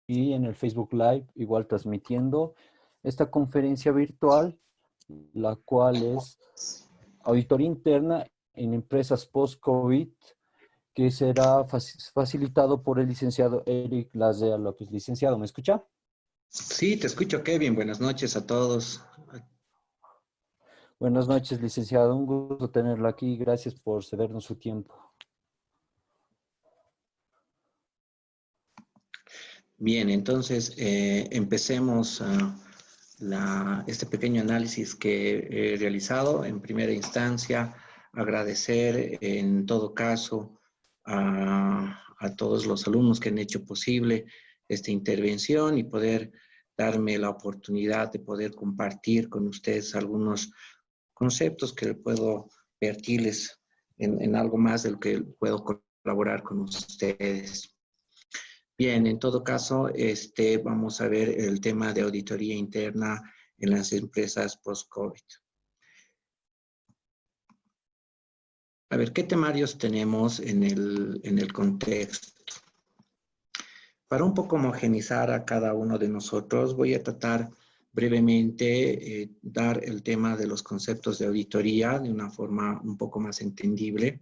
en el Facebook Live, igual transmitiendo esta conferencia virtual, la cual es auditoría interna en empresas post-COVID, que será facilitado por el licenciado Eric Lazea López. Licenciado, ¿me escucha? Sí, te escucho, Kevin. Buenas noches a todos. Buenas noches, licenciado. Un gusto tenerlo aquí. Gracias por cedernos su tiempo. Bien, entonces empecemos este pequeño análisis que he realizado. En primera instancia, agradecer en todo caso a todos los alumnos que han hecho posible esta intervención y poder darme la oportunidad de poder compartir con ustedes algunos conceptos que puedo vertirles en algo más de lo que puedo colaborar con ustedes. Bien, en todo caso, vamos a ver el tema de auditoría interna en las empresas post-COVID. A ver, ¿qué temarios tenemos en el contexto? Para un poco homogenizar a cada uno de nosotros, voy a tratar brevemente dar el tema de los conceptos de auditoría de una forma un poco más entendible.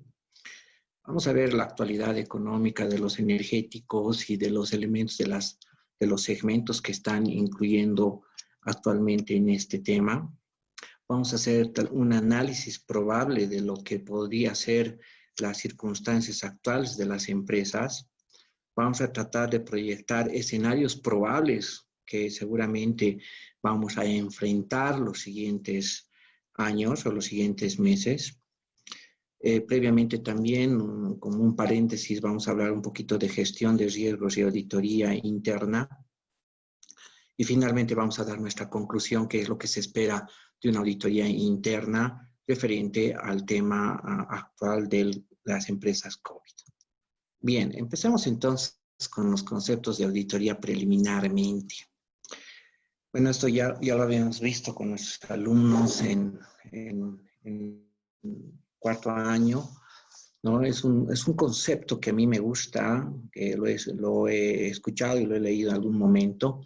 Vamos a ver la actualidad económica de los energéticos y de los elementos de los segmentos que están incluyendo actualmente en este tema. Vamos a hacer un análisis probable de lo que podría ser las circunstancias actuales de las empresas. Vamos a tratar de proyectar escenarios probables que seguramente vamos a enfrentar los siguientes años o los siguientes meses. Previamente también, como un paréntesis, vamos a hablar un poquito de gestión de riesgos y auditoría interna. Y finalmente vamos a dar nuestra conclusión, que es lo que se espera de una auditoría interna referente al tema actual de las empresas COVID. Bien, empecemos entonces con los conceptos de auditoría preliminarmente. Bueno, esto ya lo habíamos visto con nuestros alumnos en cuarto año, ¿no? Es un concepto que a mí me gusta, que lo he escuchado y lo he leído en algún momento,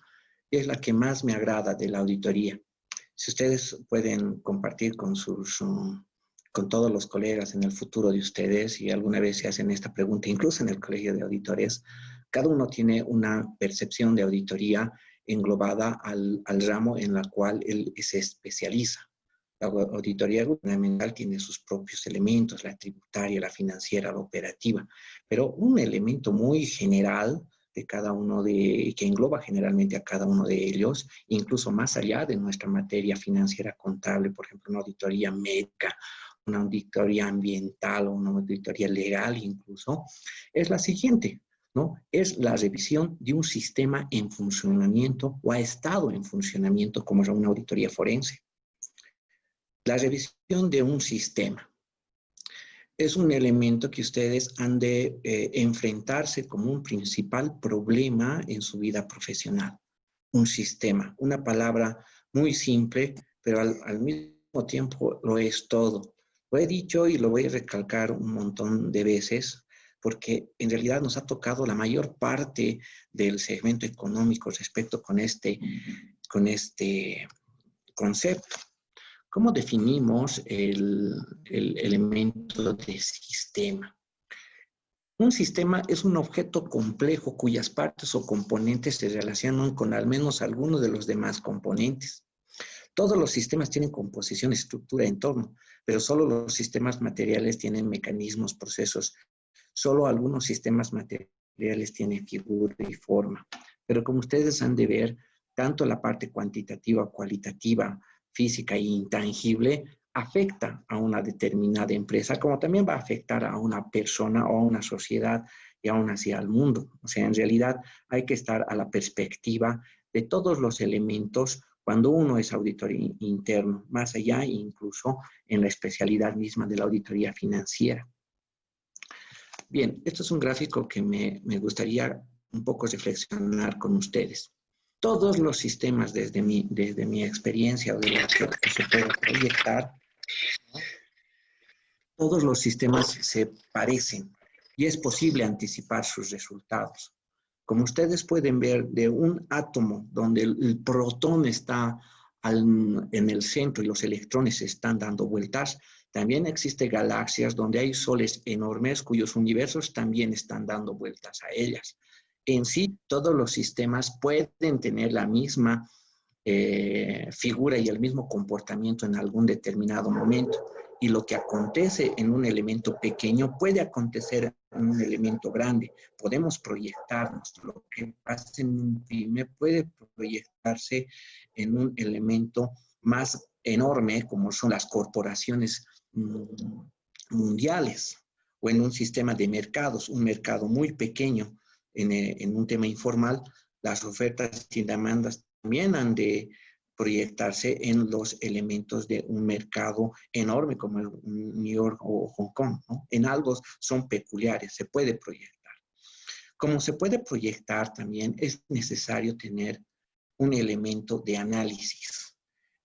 y es la que más me agrada de la auditoría. Si ustedes pueden compartir con todos los colegas en el futuro de ustedes, y alguna vez se hacen esta pregunta, incluso en el colegio de auditores, cada uno tiene una percepción de auditoría englobada al ramo en la cual él se especializa. La auditoría gubernamental tiene sus propios elementos, la tributaria, la financiera, la operativa, pero un elemento muy general de cada uno que engloba generalmente a cada uno de ellos, incluso más allá de nuestra materia financiera contable, por ejemplo, una auditoría médica, una auditoría ambiental o una auditoría legal incluso, es la siguiente, ¿no? Es la revisión de un sistema en funcionamiento o ha estado en funcionamiento como es una auditoría forense. La revisión de un sistema es un elemento que ustedes han de enfrentarse como un principal problema en su vida profesional. Un sistema, una palabra muy simple, pero al mismo tiempo lo es todo. Lo he dicho y lo voy a recalcar un montón de veces, porque en realidad nos ha tocado la mayor parte del segmento económico respecto con este concepto. ¿Cómo definimos el elemento de sistema? Un sistema es un objeto complejo cuyas partes o componentes se relacionan con al menos alguno de los demás componentes. Todos los sistemas tienen composición, estructura, entorno, pero solo los sistemas materiales tienen mecanismos, procesos. Solo algunos sistemas materiales tienen figura y forma. Pero como ustedes han de ver, tanto la parte cuantitativa, cualitativa, física e intangible afecta a una determinada empresa, como también va a afectar a una persona o a una sociedad y aún así al mundo. O sea, en realidad hay que estar a la perspectiva de todos los elementos cuando uno es auditor interno, más allá incluso en la especialidad misma de la auditoría financiera. Bien, esto es un gráfico que me gustaría un poco reflexionar con ustedes. Todos los sistemas, desde mi experiencia o de lo que se puede proyectar, todos los sistemas se parecen y es posible anticipar sus resultados. Como ustedes pueden ver, de un átomo donde el protón está en el centro y los electrones están dando vueltas, también existen galaxias donde hay soles enormes cuyos universos también están dando vueltas a ellas. En sí, todos los sistemas pueden tener la misma figura y el mismo comportamiento en algún determinado momento. Y lo que acontece en un elemento pequeño puede acontecer en un elemento grande. Podemos proyectarnos. Lo que pasa en un pyme puede proyectarse en un elemento más enorme, como son las corporaciones mundiales, o en un sistema de mercados, un mercado muy pequeño en un tema informal. Las ofertas y demandas también han de proyectarse en los elementos de un mercado enorme como el New York o Hong Kong, ¿no? En algo son peculiares, se puede proyectar. Como se puede proyectar también, es necesario tener un elemento de análisis.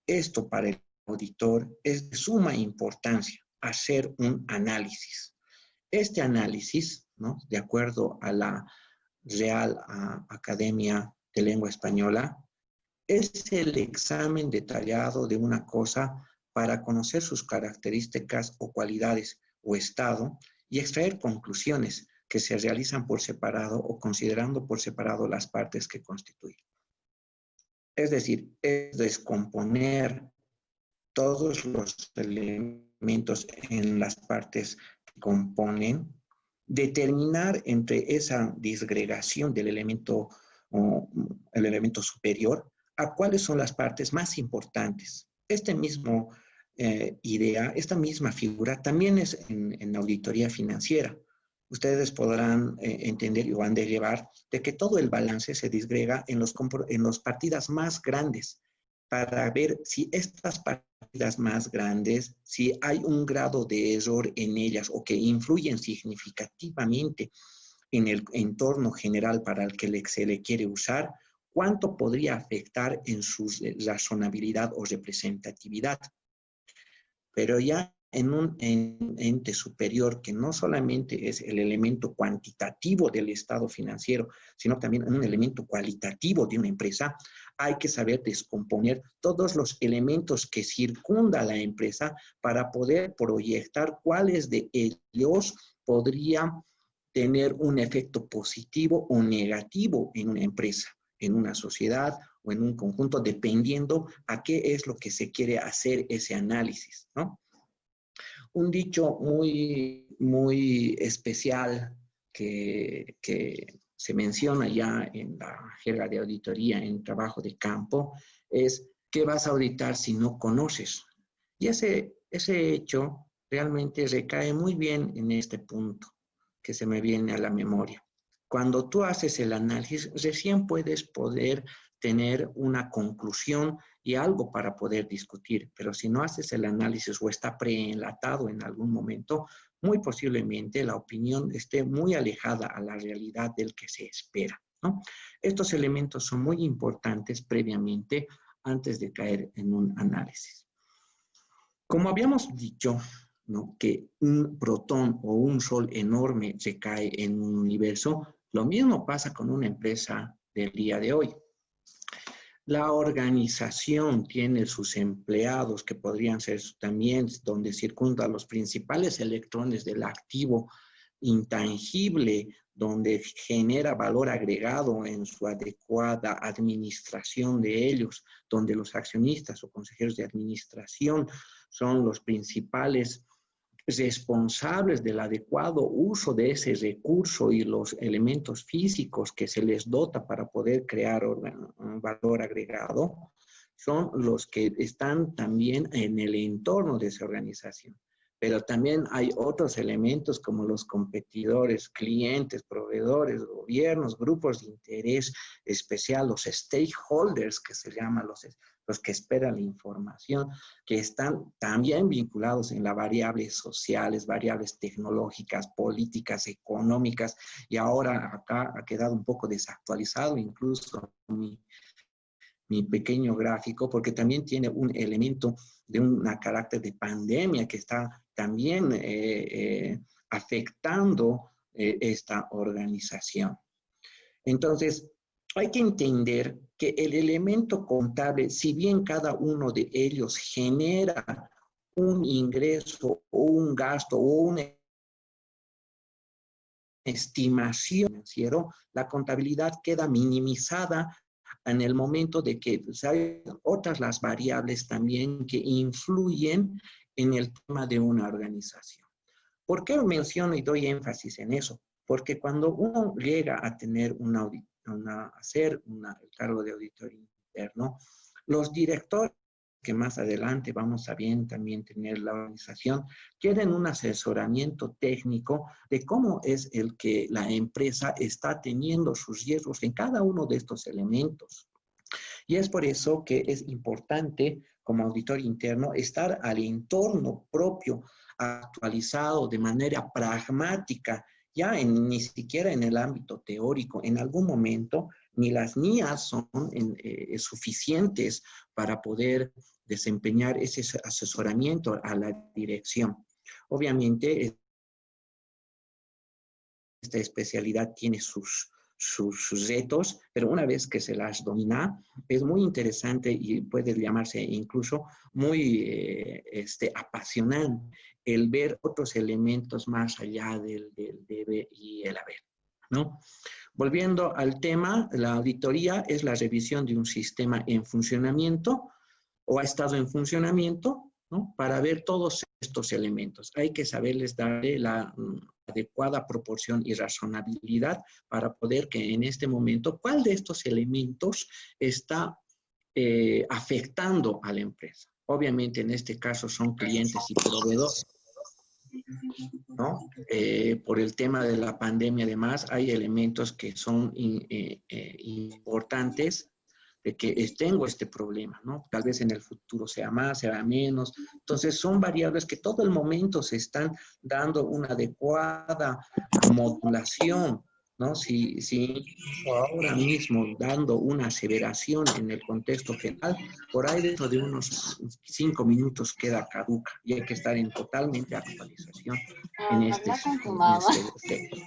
Esto para el auditor es de suma importancia, hacer un análisis. Este análisis, ¿no?, de acuerdo a la Real Academia de Lengua Española, es el examen detallado de una cosa para conocer sus características o cualidades o estado y extraer conclusiones que se realizan por separado o considerando por separado las partes que constituyen. Es decir, es descomponer todos los elementos en las partes que componen, determinar entre esa disgregación del elemento, el elemento superior, a cuáles son las partes más importantes. Esta misma idea, esta misma figura también es en auditoría financiera. Ustedes podrán entender y van a llevar de que todo el balance se disgrega en los partidas más grandes para ver si estas partidas más grandes, si hay un grado de error en ellas o que influyen significativamente en el entorno general para el que se le quiere usar, cuánto podría afectar en su razonabilidad o representatividad. Pero ya en un ente superior que no solamente es el elemento cuantitativo del estado financiero, sino también un elemento cualitativo de una empresa, hay que saber descomponer todos los elementos que circundan a la empresa para poder proyectar cuáles de ellos podrían tener un efecto positivo o negativo en una empresa, en una sociedad o en un conjunto, dependiendo a qué es lo que se quiere hacer ese análisis, ¿no? Un dicho muy especial que se menciona ya en la jerga de auditoría, en trabajo de campo, es ¿qué vas a auditar si no conoces? Y ese hecho realmente recae muy bien en este punto que se me viene a la memoria. Cuando tú haces el análisis, recién puedes poder tener una conclusión y algo para poder discutir, pero si no haces el análisis o está preenlatado en algún momento, muy posiblemente la opinión esté muy alejada a la realidad del que se espera, ¿no? Estos elementos son muy importantes previamente antes de caer en un análisis. Como habíamos dicho, ¿no?, que un protón o un sol enorme se cae en un universo, lo mismo pasa con una empresa del día de hoy. La organización tiene sus empleados que podrían ser también donde circundan los principales electrones del activo intangible, donde genera valor agregado en su adecuada administración de ellos, donde los accionistas o consejeros de administración son los principales responsables del adecuado uso de ese recurso y los elementos físicos que se les dota para poder crear un valor agregado, son los que están también en el entorno de esa organización. Pero también hay otros elementos como los competidores, clientes, proveedores, gobiernos, grupos de interés especial, los stakeholders que se llaman los que esperan la información, que están también vinculados en las variables sociales, variables tecnológicas, políticas, económicas, y ahora acá ha quedado un poco desactualizado incluso mi pequeño gráfico, porque también tiene un elemento de un carácter de pandemia que está también afectando esta organización. Entonces, hay que entender que el elemento contable, si bien cada uno de ellos genera un ingreso o un gasto o una estimación financiera, la contabilidad queda minimizada en el momento de que pues, hay otras las variables también que influyen en el tema de una organización. ¿Por qué menciono y doy énfasis en eso? Porque cuando uno llega a tener el cargo de auditor interno, los directores que más adelante vamos a bien también tener la organización, quieren un asesoramiento técnico de cómo es el que la empresa está teniendo sus riesgos en cada uno de estos elementos. Y es por eso que es importante, como auditor interno, estar al entorno propio, actualizado de manera pragmática, ya ni siquiera en el ámbito teórico. En algún momento, ni las NIAs son suficientes para poder desempeñar ese asesoramiento a la dirección. Obviamente, esta especialidad tiene sus retos, pero una vez que se las domina, es muy interesante y puede llamarse incluso muy apasionante el ver otros elementos más allá del debe y el haber, ¿no? Volviendo al tema, la auditoría es la revisión de un sistema en funcionamiento o ha estado en funcionamiento, ¿no? Para ver todos estos elementos. Hay que saberles darle la adecuada proporción y razonabilidad para poder que en este momento, ¿cuál de estos elementos está afectando a la empresa? Obviamente, en este caso son clientes y proveedores, ¿no? Por el tema de la pandemia, además, hay elementos que son importantes de que tengo este problema, ¿no? Tal vez en el futuro sea más, sea menos. Entonces, son variables que todo el momento se están dando una adecuada modulación, ¿no? Si ahora mismo dando una aseveración en el contexto general, por ahí dentro de unos 5 minutos queda caduca y hay que estar en totalmente actualización en este sector.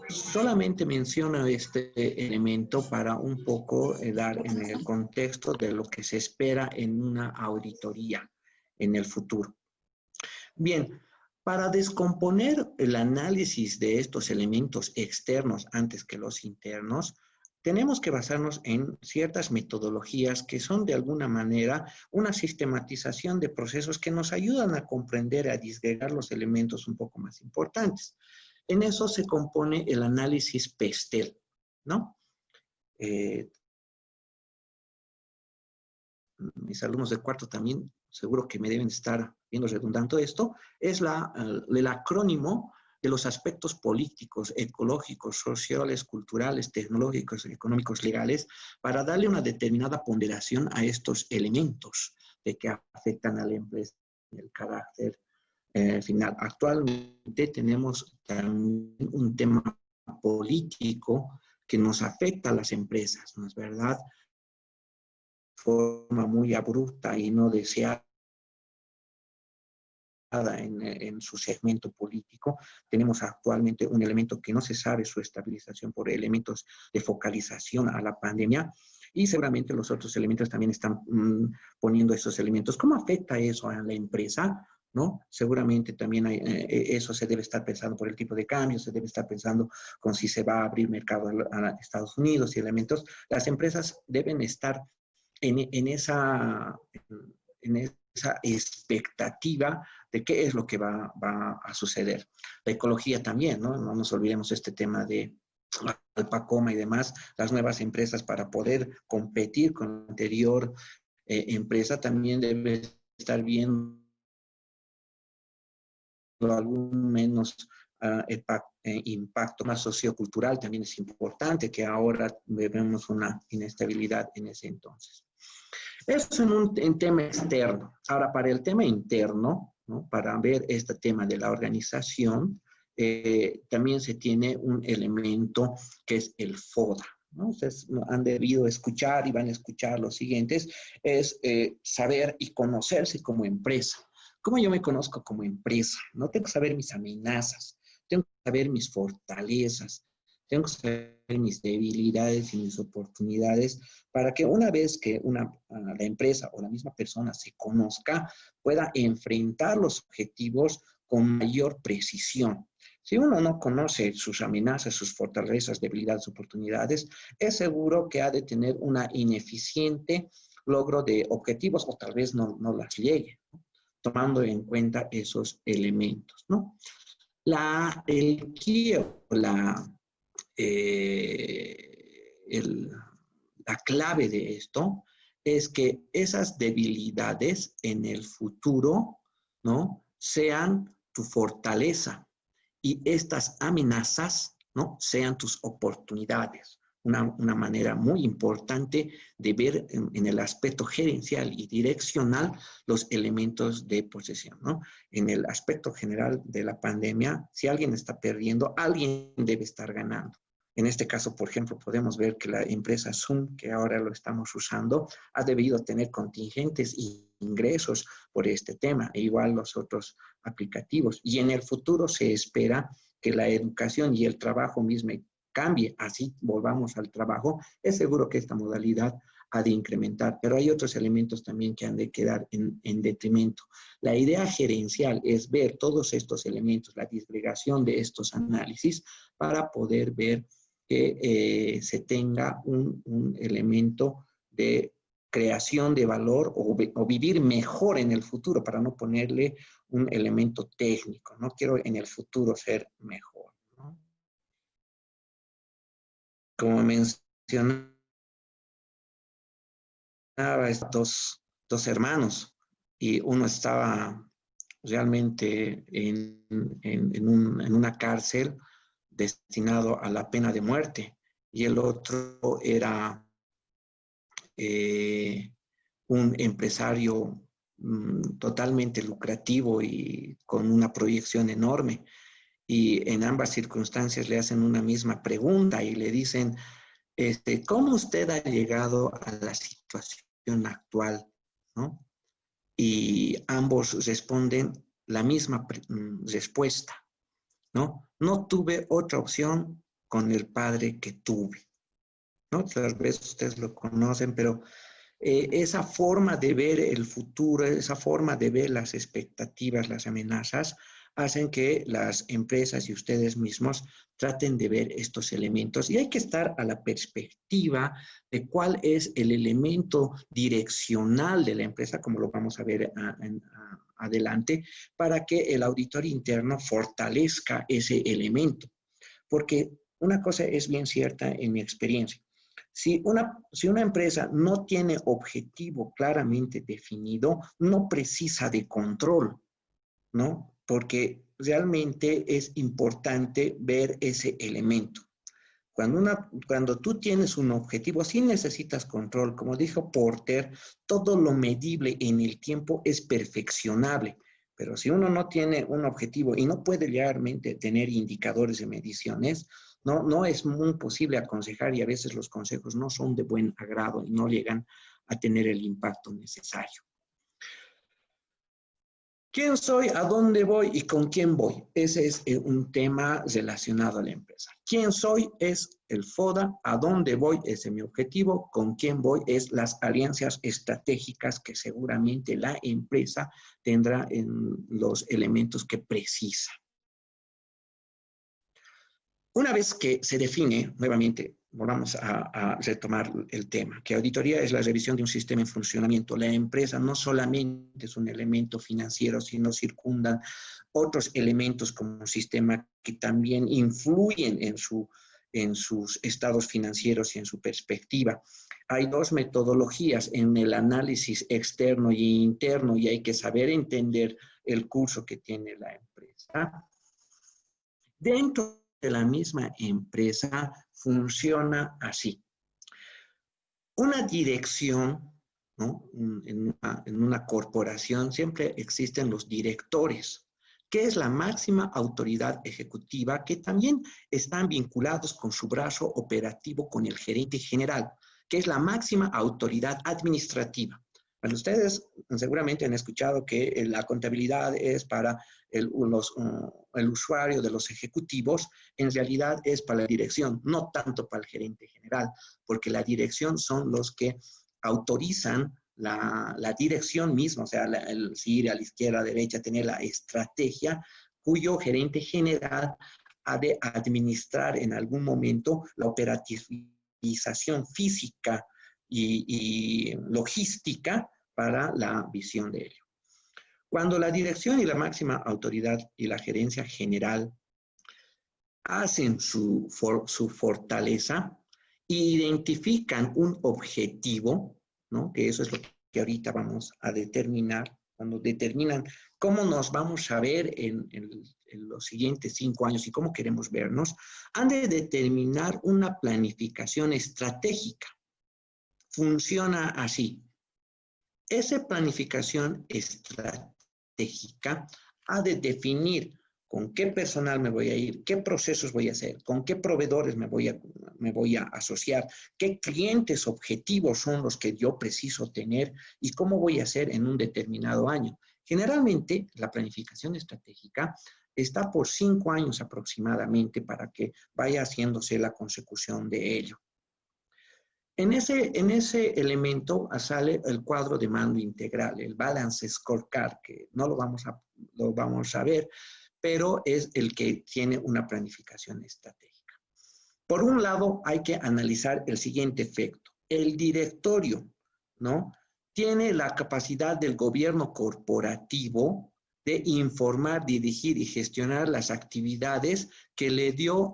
Solamente menciono este elemento para un poco dar en el contexto de lo que se espera en una auditoría en el futuro. Bien, para descomponer el análisis de estos elementos externos antes que los internos, tenemos que basarnos en ciertas metodologías que son de alguna manera una sistematización de procesos que nos ayudan a comprender, a disgregar los elementos un poco más importantes. En eso se compone el análisis PESTEL, ¿no? Mis alumnos de cuarto también seguro que me deben estar viendo redundante esto, es el acrónimo de los aspectos políticos, ecológicos, sociales, culturales, tecnológicos, económicos, legales, para darle una determinada ponderación a estos elementos de que afectan a la empresa en el carácter final. Actualmente tenemos también un tema político que nos afecta a las empresas, ¿no es verdad? De forma muy abrupta y no deseada en su segmento político. Tenemos actualmente un elemento que no se sabe su estabilización por elementos de focalización a la pandemia y seguramente los otros elementos también están poniendo esos elementos. ¿Cómo afecta eso a la empresa? ¿No? Seguramente también eso se debe estar pensando por el tipo de cambio, se debe estar pensando con si se va a abrir mercado a Estados Unidos y elementos. Las empresas deben estar en esa expectativa de qué es lo que va a suceder. La ecología también, ¿no? No nos olvidemos este tema de Alpacoma y demás, las nuevas empresas para poder competir con la anterior empresa también debe estar viendo algún menos impacto más sociocultural también es importante, que ahora vemos una inestabilidad en ese entonces. Eso en tema externo. Ahora, para el tema interno, ¿no? Para ver este tema de la organización, también se tiene un elemento que es el FODA, ¿no? Ustedes han debido escuchar y van a escuchar los siguientes, es saber y conocerse como empresa. ¿Cómo yo me conozco como empresa? ¿No? Tengo que saber mis amenazas, tengo que saber mis fortalezas, tengo que saber mis debilidades y mis oportunidades para que una vez que la empresa o la misma persona se conozca, pueda enfrentar los objetivos con mayor precisión. Si uno no conoce sus amenazas, sus fortalezas, debilidades, oportunidades, es seguro que ha de tener una ineficiente logro de objetivos o tal vez no las llegue, ¿no? Tomando en cuenta esos elementos, ¿no? El key, la clave de esto es que esas debilidades en el futuro, ¿no?, sean tu fortaleza y estas amenazas, ¿no?, sean tus oportunidades. Una manera muy importante de ver en el aspecto gerencial y direccional los elementos de posesión, ¿no? En el aspecto general de la pandemia, si alguien está perdiendo, alguien debe estar ganando. En este caso, por ejemplo, podemos ver que la empresa Zoom, que ahora lo estamos usando, ha debido tener contingentes e ingresos por este tema, e igual los otros aplicativos. Y en el futuro se espera que la educación y el trabajo mismo cambie, así volvamos al trabajo. Es seguro que esta modalidad ha de incrementar, pero hay otros elementos también que han de quedar en detrimento. La idea gerencial es ver todos estos elementos, la disgregación de estos análisis para poder ver que se tenga un elemento de creación de valor o vivir mejor en el futuro, para no ponerle un elemento técnico. No quiero en el futuro ser mejor, ¿no? Como mencionaba, dos hermanos y uno estaba realmente en una cárcel destinado a la pena de muerte y el otro era un empresario totalmente lucrativo y con una proyección enorme. Y en ambas circunstancias le hacen una misma pregunta y le dicen, ¿cómo usted ha llegado a la situación actual, ¿no? Y ambos responden la misma respuesta, ¿no? No tuve otra opción con el padre que tuve, ¿no? Tal vez ustedes lo conocen, pero esa forma de ver el futuro, esa forma de ver las expectativas, las amenazas, hacen que las empresas y ustedes mismos traten de ver estos elementos. Y hay que estar a la perspectiva de cuál es el elemento direccional de la empresa, como lo vamos a ver adelante, para que el auditor interno fortalezca ese elemento. Porque una cosa es bien cierta en mi experiencia. Si una empresa no tiene objetivo claramente definido, no precisa de control, ¿no? Porque realmente es importante ver ese elemento. Cuando tú tienes un objetivo, sí necesitas control. Como dijo Porter, todo lo medible en el tiempo es perfeccionable. Pero si uno no tiene un objetivo y no puede realmente tener indicadores de mediciones, no es muy posible aconsejar y a veces los consejos no son de buen agrado y no llegan a tener el impacto necesario. ¿Quién soy? ¿A dónde voy? ¿Y con quién voy? Ese es un tema relacionado a la empresa. ¿Quién soy? Es el FODA. ¿A dónde voy? Ese es mi objetivo. ¿Con quién voy? Es las alianzas estratégicas que seguramente la empresa tendrá en los elementos que precisa. Una vez que se define, nuevamente, volvamos a retomar el tema, que auditoría es la revisión de un sistema en funcionamiento. La empresa no solamente es un elemento financiero, sino circundan otros elementos como un sistema que también influyen en sus estados financieros y en su perspectiva. Hay dos metodologías en el análisis externo y interno y hay que saber entender el curso que tiene la empresa. Dentro de la misma empresa funciona así. Una dirección, ¿no? En una corporación siempre existen los directores, que es la máxima autoridad ejecutiva, que también están vinculados con su brazo operativo con el gerente general, que es la máxima autoridad administrativa. Bueno, ustedes seguramente han escuchado que la contabilidad es para el usuario de los ejecutivos, en realidad es para la dirección, no tanto para el gerente general, porque la dirección son los que autorizan la dirección misma, o sea, el ir a la izquierda, a la derecha, tener la estrategia, cuyo gerente general ha de administrar en algún momento la operativización física y logística para la visión de ello. Cuando la dirección y la máxima autoridad y la gerencia general hacen su fortaleza e identifican un objetivo, ¿no? Que eso es lo que ahorita vamos a determinar, cuando determinan cómo nos vamos a ver en los siguientes 5 años y cómo queremos vernos, han de determinar una planificación estratégica. Funciona así. Esa planificación estratégica ha de definir con qué personal me voy a ir, qué procesos voy a hacer, con qué proveedores me voy a asociar, qué clientes objetivos son los que yo preciso tener y cómo voy a hacer en un determinado año. Generalmente, la planificación estratégica está por 5 años aproximadamente para que vaya haciéndose la consecución de ello. En ese elemento sale el cuadro de mando integral, el Balance Scorecard, que no lo vamos a ver, pero es el que tiene una planificación estratégica. Por un lado, hay que analizar el siguiente efecto. El directorio, ¿no?, tiene la capacidad del gobierno corporativo de informar, dirigir y gestionar las actividades que le dio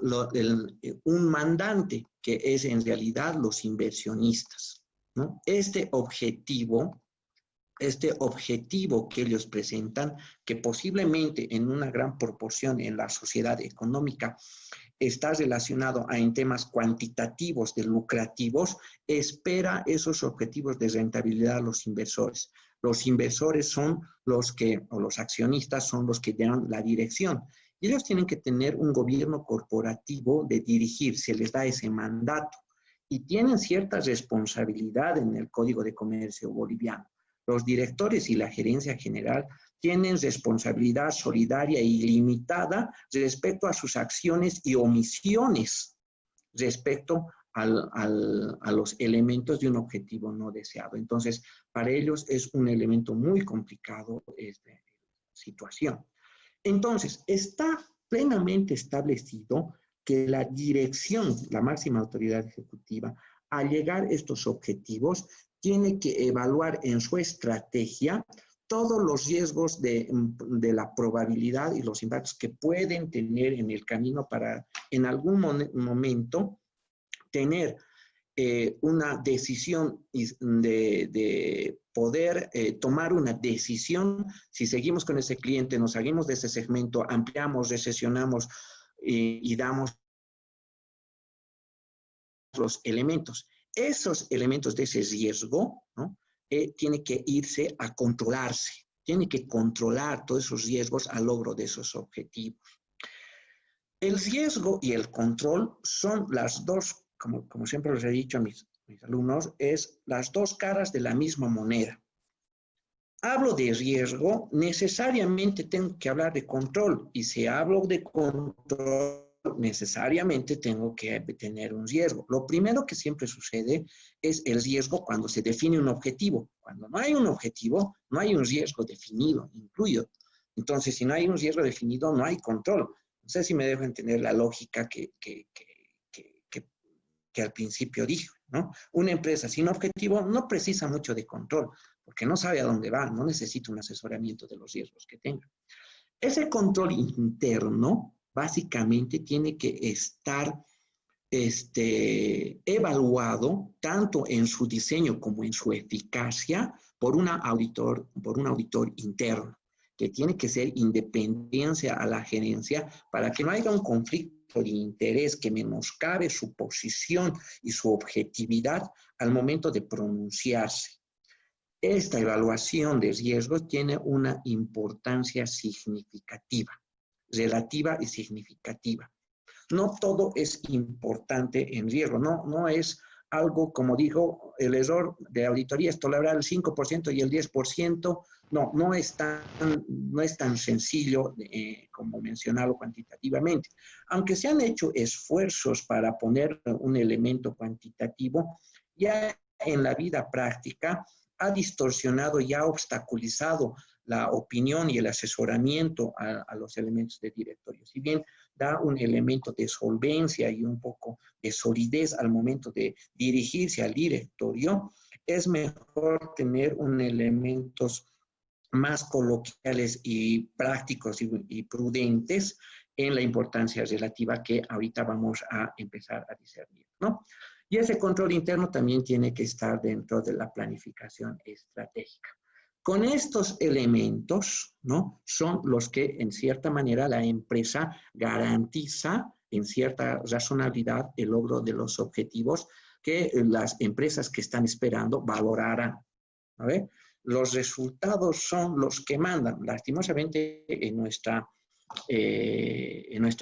un mandante, que es en realidad los inversionistas, ¿no? Este objetivo que ellos presentan, que posiblemente en una gran proporción en la sociedad económica está relacionado en temas cuantitativos de lucrativos, espera esos objetivos de rentabilidad a los inversores. Los inversores son los accionistas son los que dan la dirección. Y ellos tienen que tener un gobierno corporativo de dirigir, se les da ese mandato. Y tienen cierta responsabilidad en el Código de Comercio boliviano. Los directores y la gerencia general tienen responsabilidad solidaria e ilimitada respecto a sus acciones y omisiones respecto a los elementos de un objetivo no deseado. Entonces, para ellos es un elemento muy complicado esta situación. Entonces, está plenamente establecido que la dirección, la máxima autoridad ejecutiva, al llegar a estos objetivos, tiene que evaluar en su estrategia todos los riesgos de la probabilidad y los impactos que pueden tener en el camino para en algún momento tener una decisión de poder tomar una decisión. Si seguimos con ese cliente, nos salimos de ese segmento, ampliamos, recesionamos y damos los elementos. Esos elementos de ese riesgo, ¿no?, tiene que irse a controlarse. Tiene que controlar todos esos riesgos al logro de esos objetivos. El riesgo y el control son las dos, como siempre les he dicho a mis alumnos, es las dos caras de la misma moneda. Hablo de riesgo, necesariamente tengo que hablar de control. Y si hablo de control, necesariamente tengo que tener un riesgo. Lo primero que siempre sucede es el riesgo cuando se define un objetivo. Cuando no hay un objetivo, no hay un riesgo definido, incluido. Entonces, si no hay un riesgo definido, no hay control. No sé si me dejo entender la lógica que al principio dije, ¿no? Una empresa sin objetivo no precisa mucho de control, porque no sabe a dónde va, no necesita un asesoramiento de los riesgos que tenga. Ese control interno básicamente tiene que estar evaluado tanto en su diseño como en su eficacia por un auditor interno, que tiene que ser independencia a la gerencia para que no haya un conflicto de interés que menoscabe su posición y su objetividad al momento de pronunciarse. Esta evaluación de riesgos tiene una importancia significativa, relativa y significativa. No todo es importante en riesgo, no es algo, como dijo, el error de auditoría es tolerar el 5% y el 10%. No es tan sencillo como mencionarlo cuantitativamente. Aunque se han hecho esfuerzos para poner un elemento cuantitativo, ya en la vida práctica ha distorsionado y ha obstaculizado la opinión y el asesoramiento a los elementos de directorio. Si bien da un elemento de solvencia y un poco de solidez al momento de dirigirse al directorio, es mejor tener un elementos más coloquiales y prácticos y prudentes en la importancia relativa que ahorita vamos a empezar a discernir, ¿no? Y ese control interno también tiene que estar dentro de la planificación estratégica. Con estos elementos, ¿no? Son los que, en cierta manera, la empresa garantiza, en cierta razonabilidad, el logro de los objetivos que las empresas que están esperando valorarán. ¿A ver? Los resultados son los que mandan. Lastimosamente, en nuestra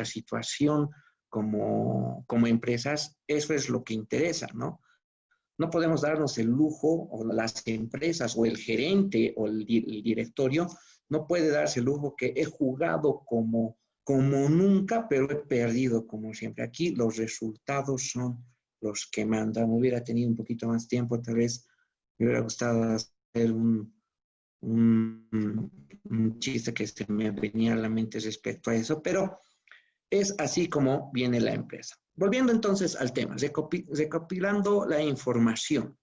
situación como empresas, eso es lo que interesa, ¿no? No podemos darnos el lujo, o las empresas, o el gerente, o el directorio, no puede darse el lujo que he jugado como nunca, pero he perdido como siempre. Aquí los resultados son los que mandan. Hubiera tenido un poquito más tiempo, tal vez me hubiera gustado hacer un chiste que se me venía a la mente respecto a eso, pero es así como viene la empresa. Volviendo entonces al tema, recopilando la información.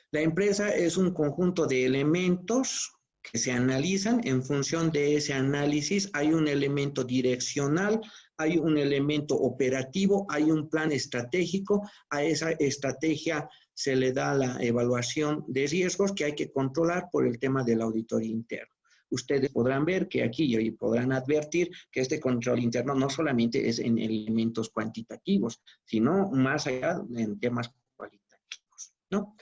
La empresa es un conjunto de elementos que se analizan. En función de ese análisis hay un elemento direccional, hay un elemento operativo, hay un plan estratégico. A esa estrategia se le da la evaluación de riesgos que hay que controlar por el tema de la auditoría interna. Ustedes podrán ver que aquí y podrán advertir que este control interno no solamente es en elementos cuantitativos, sino más allá en temas cualitativos, ¿no?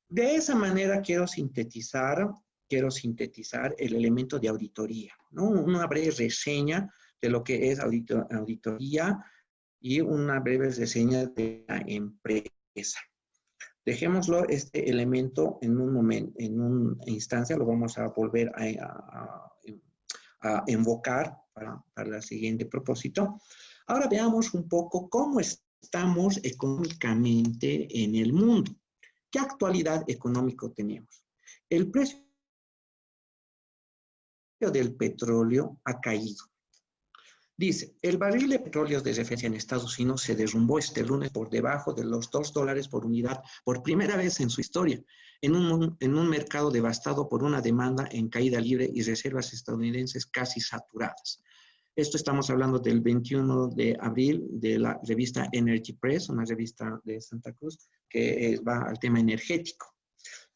De esa manera quiero sintetizar el elemento de auditoría, ¿no? Una breve reseña de lo que es auditoría y una breve reseña de la empresa. Dejémoslo este elemento en un momento, en una instancia, lo vamos a volver a invocar para el siguiente propósito. Ahora veamos un poco cómo estamos económicamente en el mundo. ¿Qué actualidad económico tenemos? El precio del petróleo ha caído. Dice, el barril de petróleo de referencia en Estados Unidos se derrumbó este lunes por debajo de los $2 por unidad por primera vez en su historia, en un mercado devastado por una demanda en caída libre y reservas estadounidenses casi saturadas. Esto estamos hablando del 21 de abril de la revista Energy Press, una revista de Santa Cruz que va al tema energético.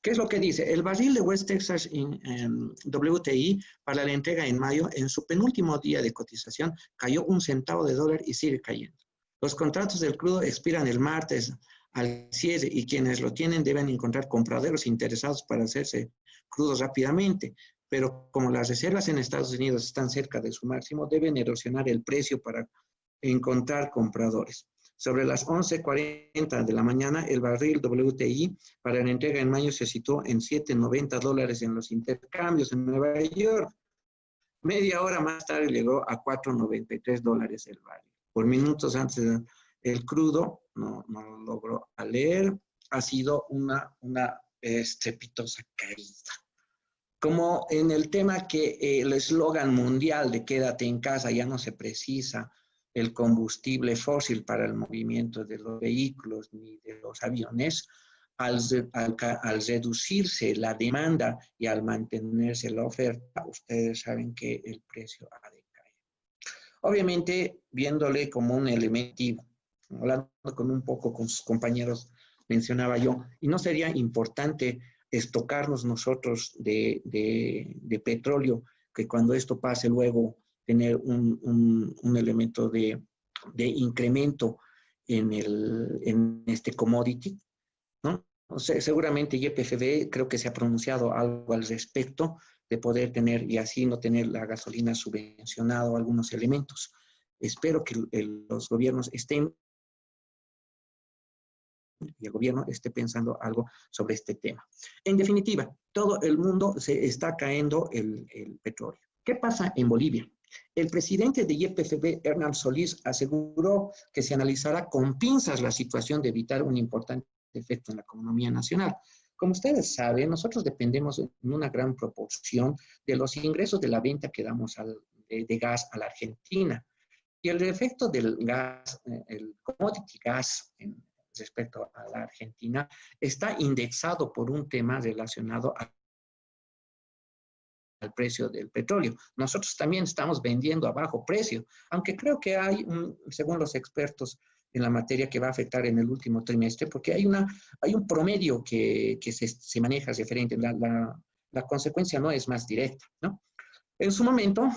¿Qué es lo que dice? El barril de West Texas WTI para la entrega en mayo, en su penúltimo día de cotización, cayó $0.01 y sigue cayendo. Los contratos del crudo expiran el martes al cierre y quienes lo tienen deben encontrar compradores interesados para hacerse crudos rápidamente. Pero como las reservas en Estados Unidos están cerca de su máximo, deben erosionar el precio para encontrar compradores. Sobre las 11:40 de la mañana, el barril WTI para la entrega en mayo se situó en $7.90 en los intercambios en Nueva York. Media hora más tarde llegó a $4.93 el barril. Por minutos antes, el crudo, no lo logro leer, ha sido una estrepitosa caída. Como en el tema que el eslogan mundial de quédate en casa ya no se precisa el combustible fósil para el movimiento de los vehículos ni de los aviones, al reducirse la demanda y al mantenerse la oferta, ustedes saben que el precio ha decaído. Obviamente, viéndole como un elemento, hablando con un poco con sus compañeros, mencionaba yo, y no sería importante estocarnos nosotros de petróleo, que cuando esto pase luego tener un elemento de incremento en este commodity, ¿no? O sea, seguramente YPFB creo que se ha pronunciado algo al respecto de poder tener y así no tener la gasolina subvencionado algunos elementos. Espero que los gobiernos estén y el gobierno esté pensando algo sobre este tema. En definitiva, todo el mundo se está cayendo el petróleo. ¿Qué pasa en Bolivia? El presidente de YPFB, Hernán Solís, aseguró que se analizará con pinzas la situación de evitar un importante efecto en la economía nacional. Como ustedes saben, nosotros dependemos en una gran proporción de los ingresos de la venta que damos de gas a la Argentina. Y el efecto del gas, el commodity gas respecto a la Argentina, está indexado por un tema relacionado al precio del petróleo. Nosotros también estamos vendiendo a bajo precio, aunque creo que hay, según los expertos en la materia, que va a afectar en el último trimestre, porque hay un promedio que se maneja referente. La consecuencia no es más directa, ¿no? En su momento,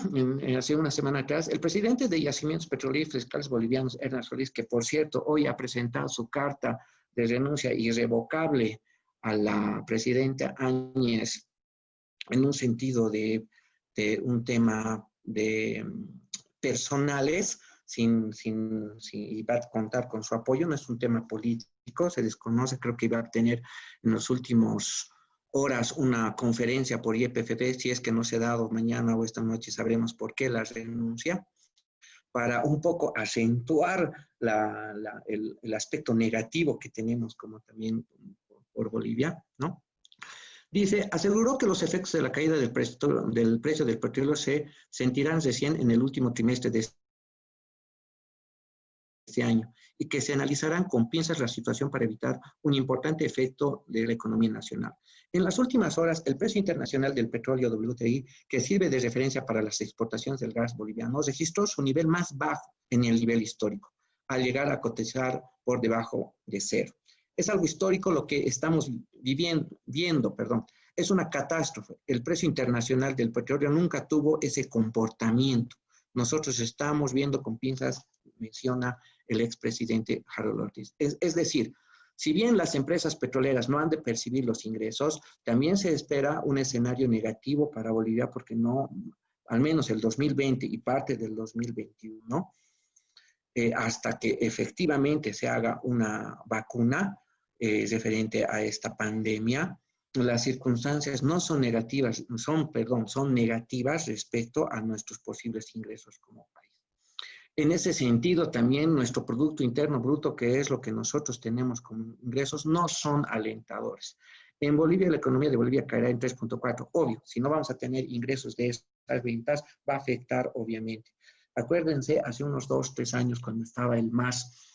hace una semana atrás, el presidente de Yacimientos Petroleros Fiscales Bolivianos, Hernán Solís, que por cierto hoy ha presentado su carta de renuncia irrevocable a la presidenta Áñez en un sentido de un tema de personales, y va a contar con su apoyo, no es un tema político, se desconoce, creo que iba a tener en los últimos horas una conferencia por YPFB, si es que no se ha dado mañana o esta noche, sabremos por qué la renuncia, para un poco acentuar el aspecto negativo que tenemos como también por Bolivia, ¿no? Dice, aseguró que los efectos de la caída del precio del petróleo se sentirán recién en el último trimestre de este año y que se analizarán con pinzas la situación para evitar un importante efecto de la economía nacional. En las últimas horas, el precio internacional del petróleo WTI, que sirve de referencia para las exportaciones del gas boliviano, registró su nivel más bajo en el nivel histórico, al llegar a cotizar por debajo de cero. Es algo histórico lo que estamos viendo. Es una catástrofe. El precio internacional del petróleo nunca tuvo ese comportamiento. Nosotros estamos viendo con pinzas, menciona el expresidente Harold Ortiz. Es decir, si bien las empresas petroleras no han de percibir los ingresos, también se espera un escenario negativo para Bolivia porque no, al menos el 2020 y parte del 2021, hasta que efectivamente se haga una vacuna referente a esta pandemia, las circunstancias no son negativas, son negativas respecto a nuestros posibles ingresos como país. En ese sentido, también nuestro Producto Interno Bruto, que es lo que nosotros tenemos como ingresos, no son alentadores. En Bolivia, la economía de Bolivia caerá en 3.4. Obvio, si no vamos a tener ingresos de estas ventas, va a afectar, obviamente. Acuérdense, hace unos 2, 3 años, cuando estaba el MAS,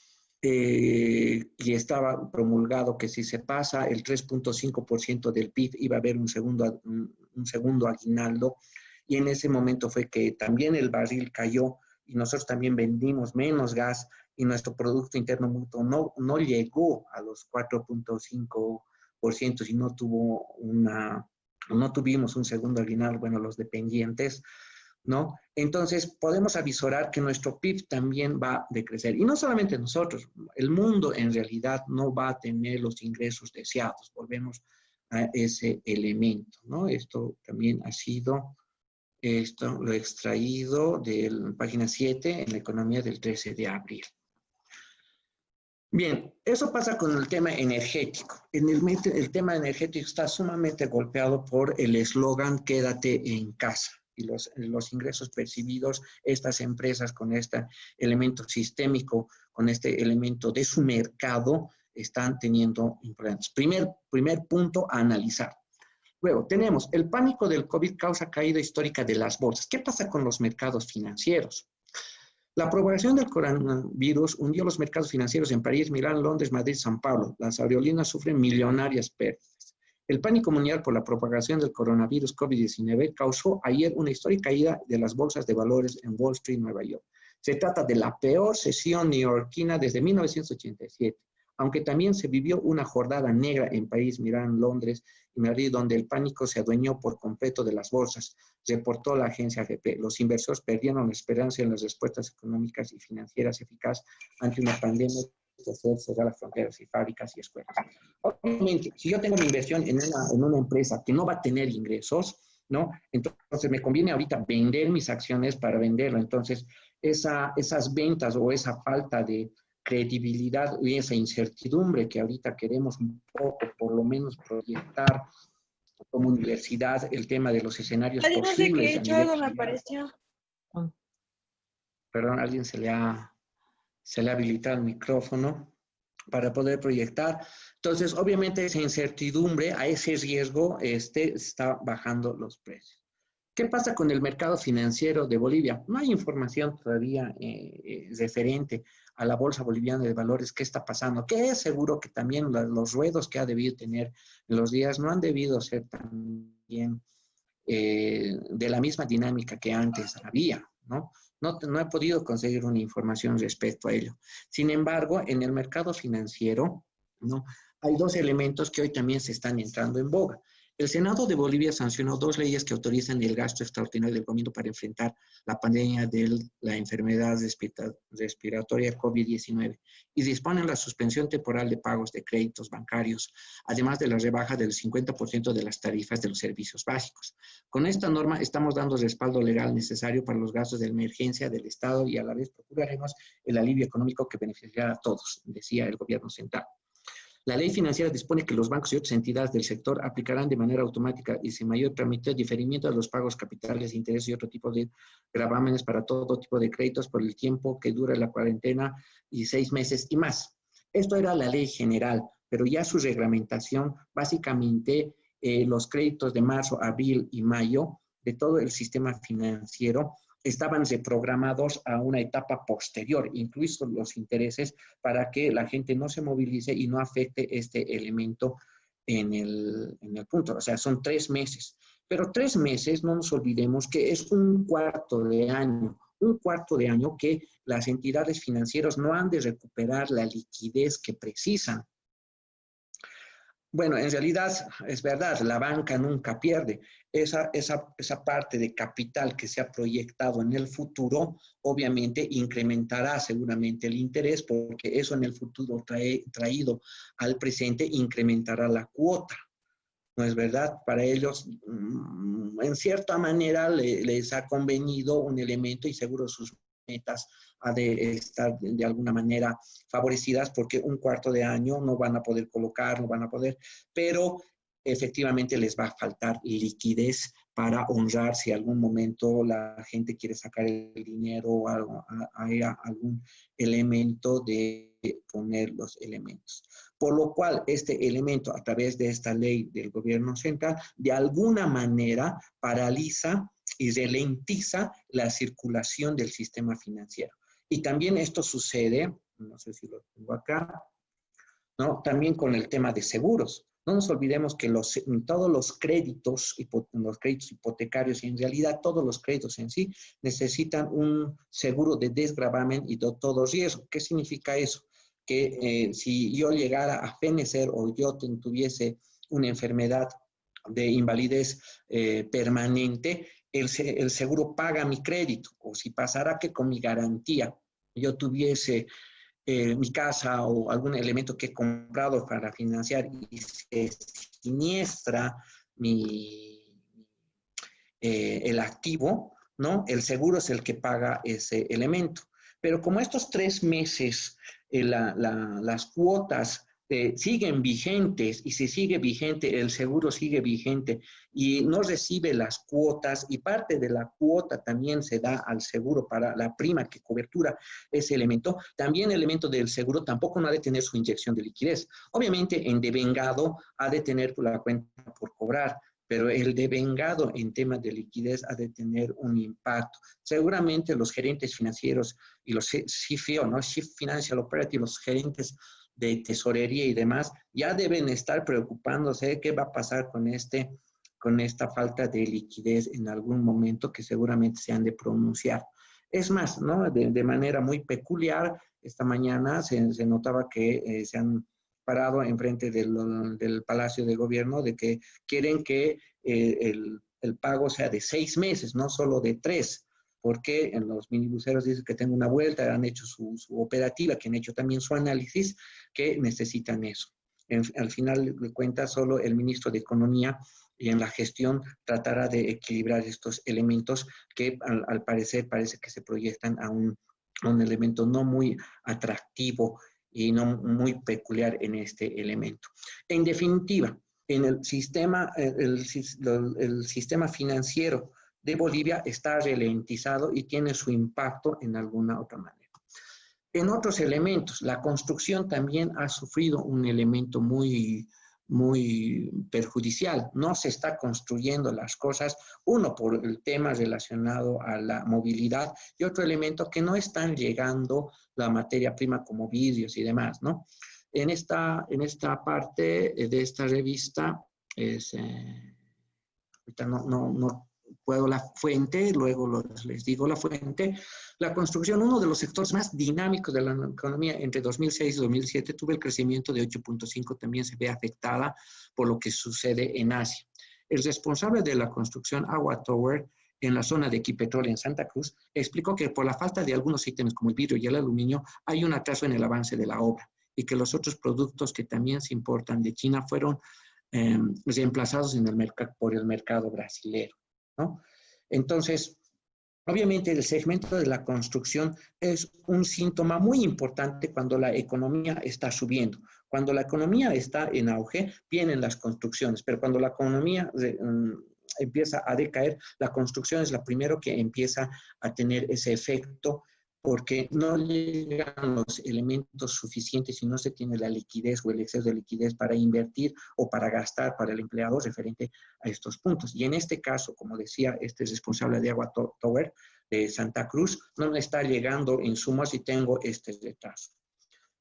y estaba promulgado que si se pasa el 3.5% del PIB, iba a haber un segundo aguinaldo, y en ese momento fue que también el barril cayó, y nosotros también vendimos menos gas, y nuestro Producto Interno Bruto no llegó a los 4.5%, y no tuvimos un segundo aguinaldo, bueno, los dependientes, ¿no? Entonces, podemos avisorar que nuestro PIB también va a decrecer. Y no solamente nosotros, el mundo en realidad no va a tener los ingresos deseados. Volvemos a ese elemento, ¿no? Esto también ha sido, esto lo he extraído de la página 7 en la economía del 13 de abril. Bien, eso pasa con el tema energético. El tema energético está sumamente golpeado por el eslogan "Quédate en casa". Y los ingresos percibidos, estas empresas con este elemento sistémico, con este elemento de su mercado, están teniendo problemas. Primer punto a analizar. Luego, tenemos el pánico del COVID causa caída histórica de las bolsas. ¿Qué pasa con los mercados financieros? La propagación del coronavirus hundió los mercados financieros en París, Milán, Londres, Madrid, San Pablo. Las aerolíneas sufren millonarias pérdidas. El pánico mundial por la propagación del coronavirus COVID-19 causó ayer una histórica caída de las bolsas de valores en Wall Street, Nueva York. Se trata de la peor sesión neoyorquina desde 1987, aunque también se vivió una jornada negra en París, Milán, Londres y Madrid, donde el pánico se adueñó por completo de las bolsas, reportó la agencia AFP. Los inversores perdieron la esperanza en las respuestas económicas y financieras eficaces ante una pandemia que hacer cerrar las fronteras y fábricas y escuelas. Obviamente, si yo tengo mi inversión en una empresa que no va a tener ingresos, ¿no? Entonces me conviene ahorita vender mis acciones para venderlo. Entonces, esas ventas o esa falta de credibilidad y esa incertidumbre que ahorita queremos un poco, por lo menos, proyectar como universidad el tema de los escenarios Ay, no sé qué he posibles a hecho, nivel algo me general. apareció. Perdón, alguien se le ha habilitado el micrófono para poder proyectar. Entonces, obviamente, esa incertidumbre, a ese riesgo, está bajando los precios. ¿Qué pasa con el mercado financiero de Bolivia? No hay información todavía referente a la Bolsa Boliviana de Valores, qué está pasando, que es seguro que también los ruedos que ha debido tener en los días no han debido ser también de la misma dinámica que antes había, ¿no? No he podido conseguir una información respecto a ello. Sin embargo, en el mercado financiero, ¿no? Hay dos elementos que hoy también se están entrando en boga. El Senado de Bolivia sancionó dos leyes que autorizan el gasto extraordinario del gobierno para enfrentar la pandemia de la enfermedad respiratoria COVID-19 y disponen la suspensión temporal de pagos de créditos bancarios, además de la rebaja del 50% de las tarifas de los servicios básicos. Con esta norma estamos dando respaldo legal necesario para los gastos de emergencia del Estado y a la vez procuraremos el alivio económico que beneficiará a todos, decía el gobierno central. La ley financiera dispone que los bancos y otras entidades del sector aplicarán de manera automática y sin mayor trámite diferimiento de los pagos capitales, intereses y otro tipo de gravámenes para todo tipo de créditos por el tiempo que dure la cuarentena y 6 meses y más. Esto era la ley general, pero ya su reglamentación, básicamente los créditos de marzo, abril y mayo de todo el sistema financiero estaban reprogramados a una etapa posterior, incluso los intereses, para que la gente no se movilice y no afecte este elemento en el punto. O sea, son 3 meses. Pero 3 meses, no nos olvidemos que es un cuarto de año que las entidades financieras no han de recuperar la liquidez que precisan. Bueno, en realidad es verdad, la banca nunca pierde. Esa parte de capital que se ha proyectado en el futuro, obviamente incrementará seguramente el interés, porque eso en el futuro traído al presente incrementará la cuota. ¿No es verdad? Para ellos, en cierta manera, les ha convenido un elemento y seguro sus metas ha de estar de alguna manera favorecidas porque un cuarto de año no van a poder colocar, no van a poder, pero efectivamente les va a faltar liquidez para honrar si algún momento la gente quiere sacar el dinero o hay algún elemento de poner los elementos. Por lo cual, este elemento, a través de esta ley del gobierno central, de alguna manera paraliza y ralentiza la circulación del sistema financiero. Y también esto sucede, no sé si lo tengo acá, ¿no? También con el tema de seguros. No nos olvidemos que todos los créditos hipotecarios y en realidad todos los créditos en sí necesitan un seguro de desgravamen y de todo riesgo. ¿Qué significa eso? Que si yo llegara a fenecer o yo tuviese una enfermedad de invalidez permanente, el seguro paga mi crédito. O si pasara que con mi garantía yo tuviese mi casa o algún elemento que he comprado para financiar y se siniestra el activo, ¿no? El seguro es el que paga ese elemento. Pero como estos 3 meses, las cuotas siguen vigentes y si sigue vigente, el seguro sigue vigente y no recibe las cuotas y parte de la cuota también se da al seguro para la prima que cobertura ese elemento, también el elemento del seguro tampoco no ha de tener su inyección de liquidez. Obviamente en devengado ha de tener la cuenta por cobrar, pero el devengado en temas de liquidez ha de tener un impacto. Seguramente los gerentes financieros y los CFO, ¿no? Chief Financial Operative, los gerentes de tesorería y demás, ya deben estar preocupándose de qué va a pasar con esta falta de liquidez en algún momento que seguramente se han de pronunciar. Es más, ¿no? De manera muy peculiar, esta mañana se notaba que se han parado enfrente del Palacio de Gobierno de que quieren que el pago sea de 6 meses, no solo de 3, porque en los minibuseros dicen que tengo una vuelta, han hecho su operativa, que han hecho también su análisis, que necesitan eso. Al final de cuentas, solo el ministro de Economía y en la gestión tratará de equilibrar estos elementos que al parecer parece que se proyectan a un elemento no muy atractivo y no muy peculiar en este elemento. En definitiva, en el sistema financiero de Bolivia está ralentizado y tiene su impacto en alguna otra manera. En otros elementos, la construcción también ha sufrido un elemento muy perjudicial. No se está construyendo las cosas, uno por el tema relacionado a la movilidad y otro elemento que no están llegando la materia prima como vidrios y demás, ¿no? En esta parte de esta revista, ahorita no puedo la fuente, luego les digo la fuente. La construcción, uno de los sectores más dinámicos de la economía entre 2006 y 2007, tuvo el crecimiento de 8.5, también se ve afectada por lo que sucede en Asia. El responsable de la construcción, Agua Tower, en la zona de Equipetrol en Santa Cruz, explicó que por la falta de algunos ítems como el vidrio y el aluminio, hay un atraso en el avance de la obra y que los otros productos que también se importan de China fueron reemplazados por el mercado brasilero, ¿no? Entonces, obviamente el segmento de la construcción es un síntoma muy importante cuando la economía está subiendo. Cuando la economía está en auge, vienen las construcciones, pero cuando la economía empieza a decaer, la construcción es la primero que empieza a tener ese efecto porque no llegan los elementos suficientes y no se tiene la liquidez o el exceso de liquidez para invertir o para gastar para el empleador referente a estos puntos. Y en este caso, como decía este responsable de Agua Tower de Santa Cruz, no me está llegando insumos y tengo este retraso.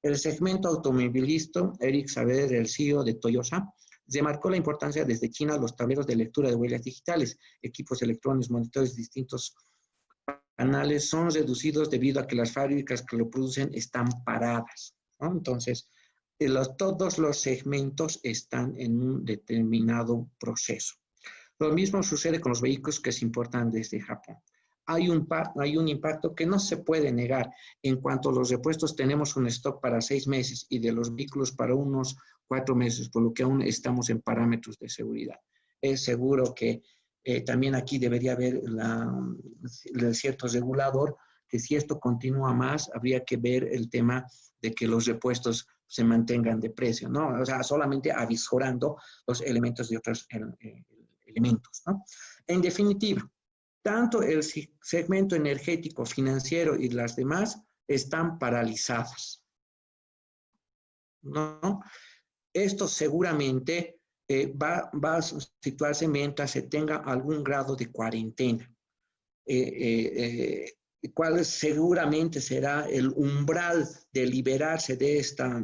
El segmento automovilista, Eric Saavedra, el CEO de Toyota, remarcó la importancia desde China los tableros de lectura de huellas digitales, equipos electrónicos, monitores distintos canales son reducidos debido a que las fábricas que lo producen están paradas, ¿no? Entonces, todos los segmentos están en un determinado proceso. Lo mismo sucede con los vehículos que se importan desde Japón. Hay un impacto que no se puede negar. En cuanto a los repuestos, tenemos un stock para 6 meses y de los vehículos para unos 4 meses, por lo que aún estamos en parámetros de seguridad. Es seguro que también aquí debería haber el cierto regulador, que si esto continúa más, habría que ver el tema de que los repuestos se mantengan de precio, ¿no? O sea, solamente avisorando los elementos de otros elementos, ¿no? En definitiva, tanto el segmento energético, financiero y las demás están paralizadas, ¿no? Esto seguramente va a situarse mientras se tenga algún grado de cuarentena. ¿Cuál seguramente será el umbral de liberarse de esta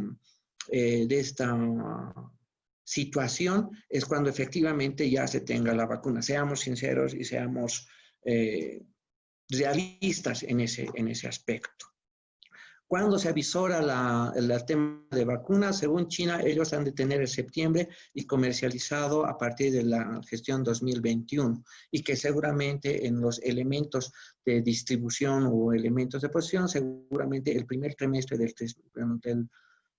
situación? Es cuando efectivamente ya se tenga la vacuna. Seamos sinceros y seamos realistas en ese aspecto. ¿Cuándo se avisora el tema de vacunas? Según China, ellos han de tener en septiembre y comercializado a partir de la gestión 2021 y que seguramente en los elementos de distribución o elementos de posición, seguramente el primer trimestre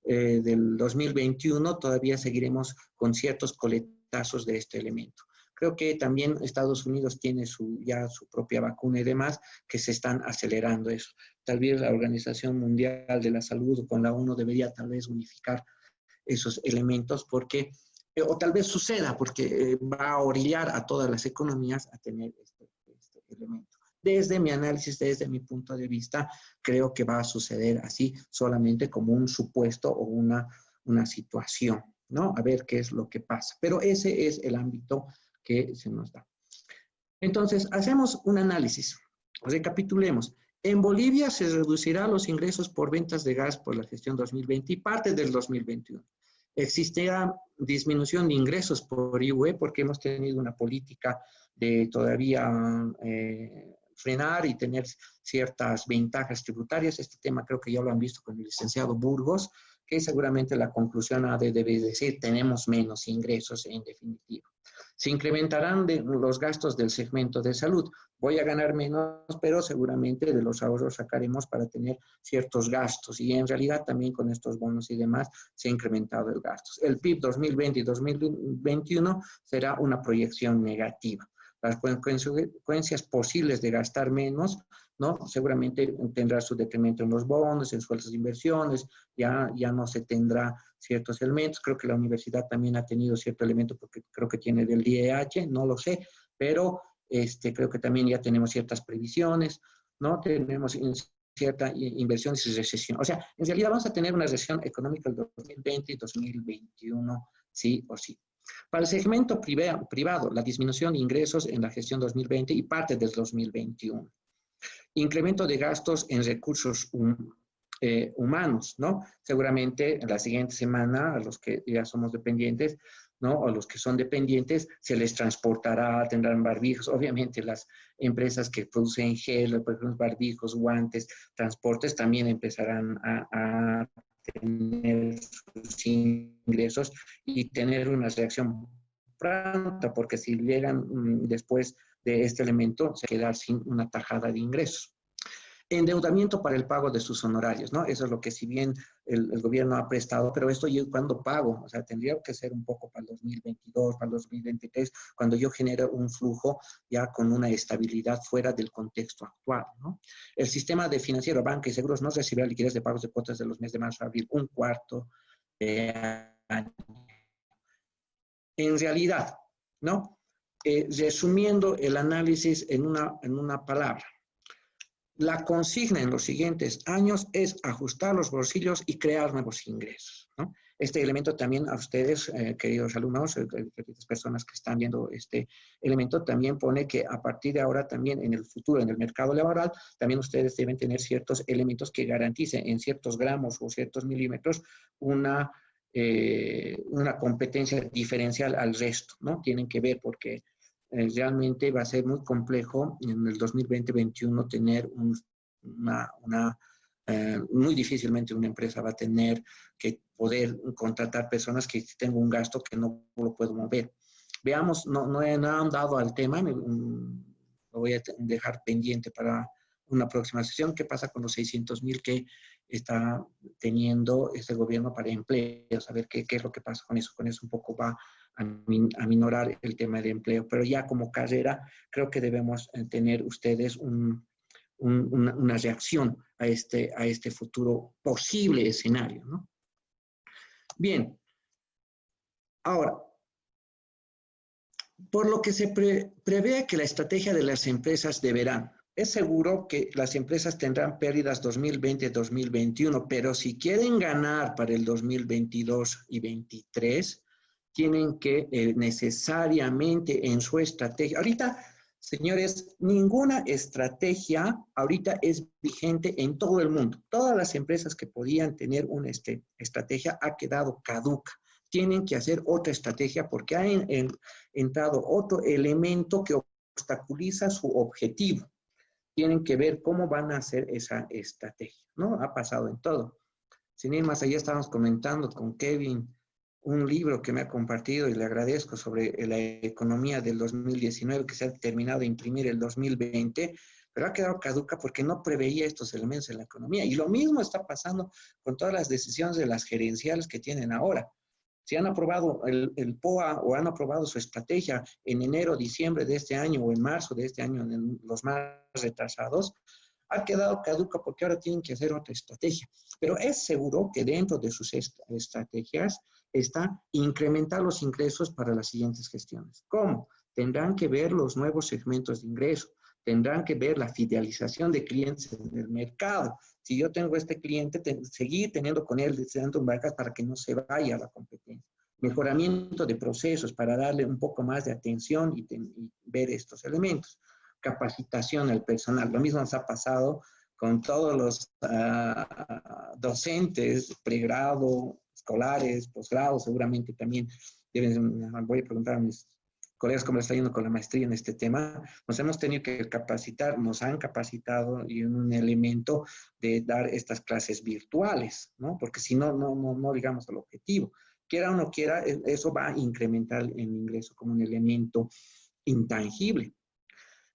del 2021 todavía seguiremos con ciertos coletazos de este elemento. Creo que también Estados Unidos tiene ya su propia vacuna y demás, que se están acelerando eso. Tal vez la Organización Mundial de la Salud con la ONU debería tal vez unificar esos elementos porque, o tal vez suceda porque va a orillar a todas las economías a tener este elemento. Desde mi análisis, desde mi punto de vista, creo que va a suceder así solamente como un supuesto o una situación, ¿no? A ver qué es lo que pasa. Pero ese es el ámbito que se nos da. Entonces, hacemos un análisis. Recapitulemos. En Bolivia se reducirán los ingresos por ventas de gas por la gestión 2020 y parte del 2021. Existirá disminución de ingresos por IUE porque hemos tenido una política de todavía frenar y tener ciertas ventajas tributarias. Este tema creo que ya lo han visto con el licenciado Burgos, que seguramente la conclusión debe decir tenemos menos ingresos en definitiva. Se incrementarán los gastos del segmento de salud. Voy a ganar menos, pero seguramente de los ahorros sacaremos para tener ciertos gastos. Y en realidad también con estos bonos y demás se ha incrementado el gasto. El PIB 2020 y 2021 será una proyección negativa. Las consecuencias posibles de gastar menos ¿no? Seguramente tendrá su decremento en los bonos, en sueldos de inversiones, ya no se tendrá ciertos elementos. Creo que la universidad también ha tenido cierto elemento porque creo que tiene del IEH, no lo sé, pero creo que también ya tenemos ciertas previsiones, ¿no? Tenemos cierta inversión y recesión. O sea, en realidad vamos a tener una recesión económica el 2020 y 2021, sí o sí. Para el segmento privado, la disminución de ingresos en la gestión 2020 y parte del 2021. Incremento de gastos en recursos humanos, ¿no? Seguramente en la siguiente semana, a los que ya somos dependientes, ¿no? O los que son dependientes, se les transportará, tendrán barbijos. Obviamente las empresas que producen gel, por ejemplo, barbijos, guantes, transportes, también empezarán a tener sus ingresos y tener una reacción pronta, porque si llegan después de este elemento, se quedará sin una tajada de ingresos. Endeudamiento para el pago de sus honorarios, ¿no? Eso es lo que si bien el gobierno ha prestado, pero esto yo cuando pago, o sea, tendría que ser un poco para el 2022, para el 2023, cuando yo genero un flujo ya con una estabilidad fuera del contexto actual, ¿no? El sistema de financiero, banca y seguros no recibirá liquidez de pagos de cuotas de los meses de marzo a abril, un cuarto de año. En realidad, ¿no? Resumiendo el análisis en una palabra, la consigna en los siguientes años es ajustar los bolsillos y crear nuevos ingresos, ¿no? Este elemento también a ustedes, queridos alumnos, queridas personas que están viendo este elemento, también pone que a partir de ahora también en el futuro, en el mercado laboral, también ustedes deben tener ciertos elementos que garanticen en ciertos gramos o ciertos milímetros una competencia diferencial al resto, ¿no? Tienen que ver porque realmente va a ser muy complejo en el 2020-2021 tener muy difícilmente una empresa va a tener que poder contratar personas que tengan un gasto que no lo puedo mover. Veamos, no han dado al tema, lo voy a dejar pendiente para una próxima sesión. ¿Qué pasa con los 600,000 que está teniendo este gobierno para empleo? Saber qué es lo que pasa con eso. Con eso un poco va a minorar el tema de empleo. Pero ya como carrera, creo que debemos tener ustedes una reacción a este futuro posible escenario, ¿no? Bien. Ahora, por lo que se prevé que la estrategia de las empresas deberán, es seguro que las empresas tendrán pérdidas 2020-2021, pero si quieren ganar para el 2022 y 2023, tienen que necesariamente en su estrategia. Ahorita, señores, ninguna estrategia ahorita es vigente en todo el mundo. Todas las empresas que podían tener una estrategia ha quedado caduca. Tienen que hacer otra estrategia porque ha entrado otro elemento que obstaculiza su objetivo. Tienen que ver cómo van a hacer esa estrategia, ¿no? Ha pasado en todo. Sin ir más allá, estábamos comentando con Kevin un libro que me ha compartido y le agradezco sobre la economía del 2019 que se ha terminado de imprimir el 2020, pero ha quedado caduca porque no preveía estos elementos en la economía. Y lo mismo está pasando con todas las decisiones de las gerenciales que tienen ahora. Si han aprobado el POA o han aprobado su estrategia en enero, diciembre de este año o en marzo de este año, en los más retrasados, ha quedado caduca porque ahora tienen que hacer otra estrategia. Pero es seguro que dentro de sus estrategias está incrementar los ingresos para las siguientes gestiones. ¿Cómo? Tendrán que ver los nuevos segmentos de ingreso, tendrán que ver la fidelización de clientes en el mercado. Si yo tengo este cliente, seguir teniendo con él deseando marcas para que no se vaya a la competencia. Mejoramiento de procesos para darle un poco más de atención y ver estos elementos. Capacitación al personal. Lo mismo nos ha pasado con todos los docentes, pregrado, escolares, posgrado, seguramente también voy a preguntar a mis colegas cómo les está yendo con la maestría en este tema. Nos hemos tenido que capacitar, nos han capacitado y un elemento de dar estas clases virtuales, ¿no? Porque si no, no llegamos al objetivo. Quiera o no quiera, eso va a incrementar el ingreso como un elemento intangible.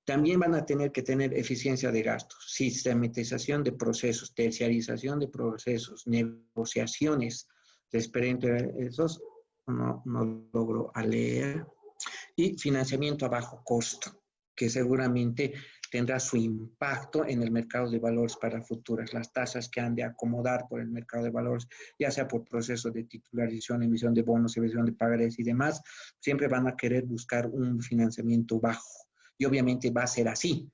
También van a tener que tener eficiencia de gastos, sistematización de procesos, terciarización de procesos, negociaciones referente esos, no logro leer, y financiamiento a bajo costo, que seguramente tendrá su impacto en el mercado de valores para futuras. Las tasas que han de acomodar por el mercado de valores, ya sea por procesos de titularización, emisión de bonos, emisión de pagarés y demás, siempre van a querer buscar un financiamiento bajo. Y obviamente va a ser así,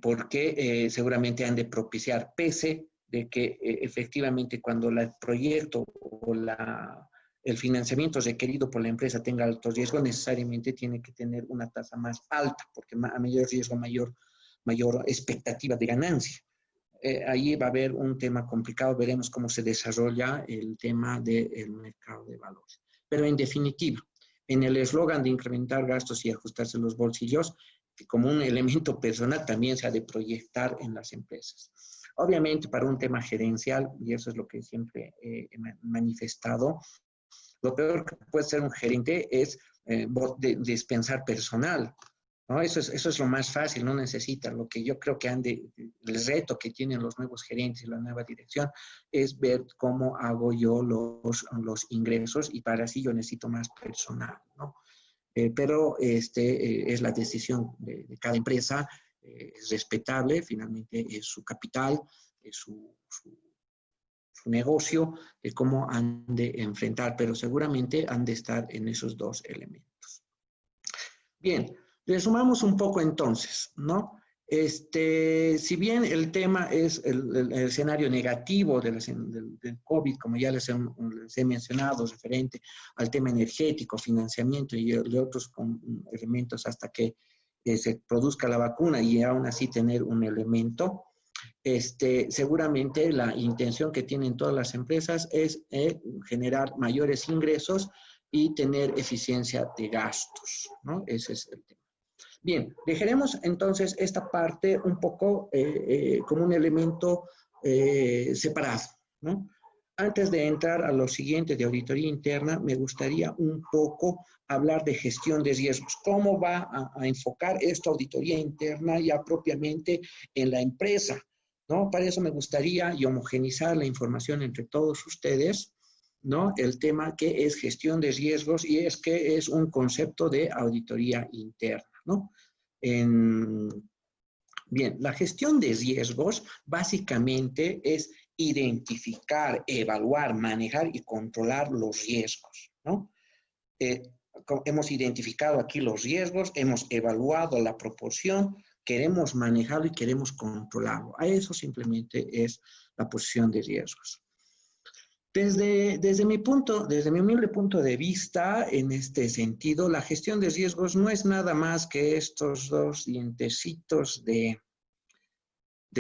porque seguramente han de propiciar, pese de que efectivamente cuando el proyecto o el financiamiento requerido por la empresa tenga alto riesgo, necesariamente tiene que tener una tasa más alta, porque a mayor riesgo, mayor expectativa de ganancia. Ahí va a haber un tema complicado, veremos cómo se desarrolla el tema del mercado de valores. Pero en definitiva, en el eslogan de incrementar gastos y ajustarse los bolsillos, que como un elemento personal también se ha de proyectar en las empresas. Obviamente, para un tema gerencial, y eso es lo que siempre he manifestado, lo peor que puede ser un gerente es dispensar personal, ¿no? Eso es lo más fácil, no necesita. Lo que yo creo que el reto que tienen los nuevos gerentes y la nueva dirección es ver cómo hago yo los ingresos y para así yo necesito más personal, ¿no? Pero es la decisión de cada empresa, es respetable, finalmente es su capital, es su negocio, de cómo han de enfrentar, pero seguramente han de estar en esos dos elementos. Bien, resumamos un poco entonces, ¿no? Si bien el tema es el escenario negativo del COVID, como ya les he mencionado, referente al tema energético, financiamiento y otros elementos hasta que se produzca la vacuna y aún así tener un elemento, seguramente la intención que tienen todas las empresas es generar mayores ingresos y tener eficiencia de gastos, ¿no? Ese es el tema. Bien, dejaremos entonces esta parte un poco como un elemento separado, ¿no? Antes de entrar a lo siguiente de auditoría interna, me gustaría un poco hablar de gestión de riesgos. ¿Cómo va a enfocar esta auditoría interna ya propiamente en la empresa? ¿No? Para eso me gustaría homogenizar la información entre todos ustedes, ¿no? El tema que es gestión de riesgos y es que es un concepto de auditoría interna, ¿no? Bien, la gestión de riesgos básicamente es identificar, evaluar, manejar y controlar los riesgos, ¿no? Hemos identificado aquí los riesgos, hemos evaluado la proporción, queremos manejarlo y queremos controlarlo. A eso simplemente es la posición de riesgos. Desde mi humilde punto de vista, en este sentido, la gestión de riesgos no es nada más que estos dos dientecitos de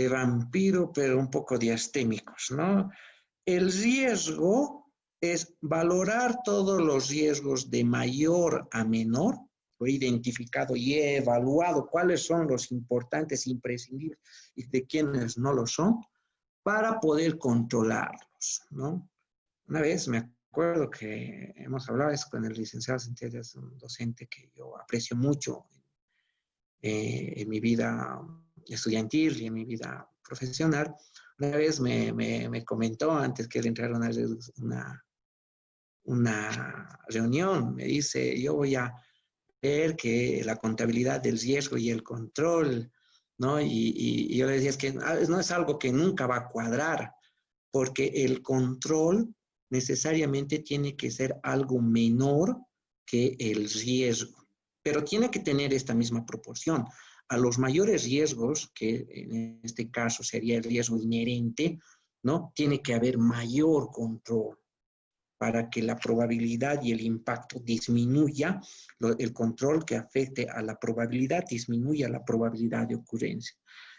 vampiro, pero un poco diastémicos, ¿no? El riesgo es valorar todos los riesgos de mayor a menor, lo he identificado y he evaluado cuáles son los importantes, imprescindibles y de quienes no lo son, para poder controlarlos, ¿no? Una vez me acuerdo que hemos hablado eso con el licenciado Centella, es un docente que yo aprecio mucho en mi vida estudiantil y en mi vida profesional. Una vez me comentó, antes que él entrara a una reunión, me dice, yo voy a ver que la contabilidad del riesgo y el control, ¿no? Y yo le decía, es que no es algo que nunca va a cuadrar, porque el control necesariamente tiene que ser algo menor que el riesgo, pero tiene que tener esta misma proporción. A los mayores riesgos, que en este caso sería el riesgo inherente, ¿no? Tiene que haber mayor control para que la probabilidad y el impacto disminuya, el control que afecte a la probabilidad disminuya la probabilidad de ocurrencia.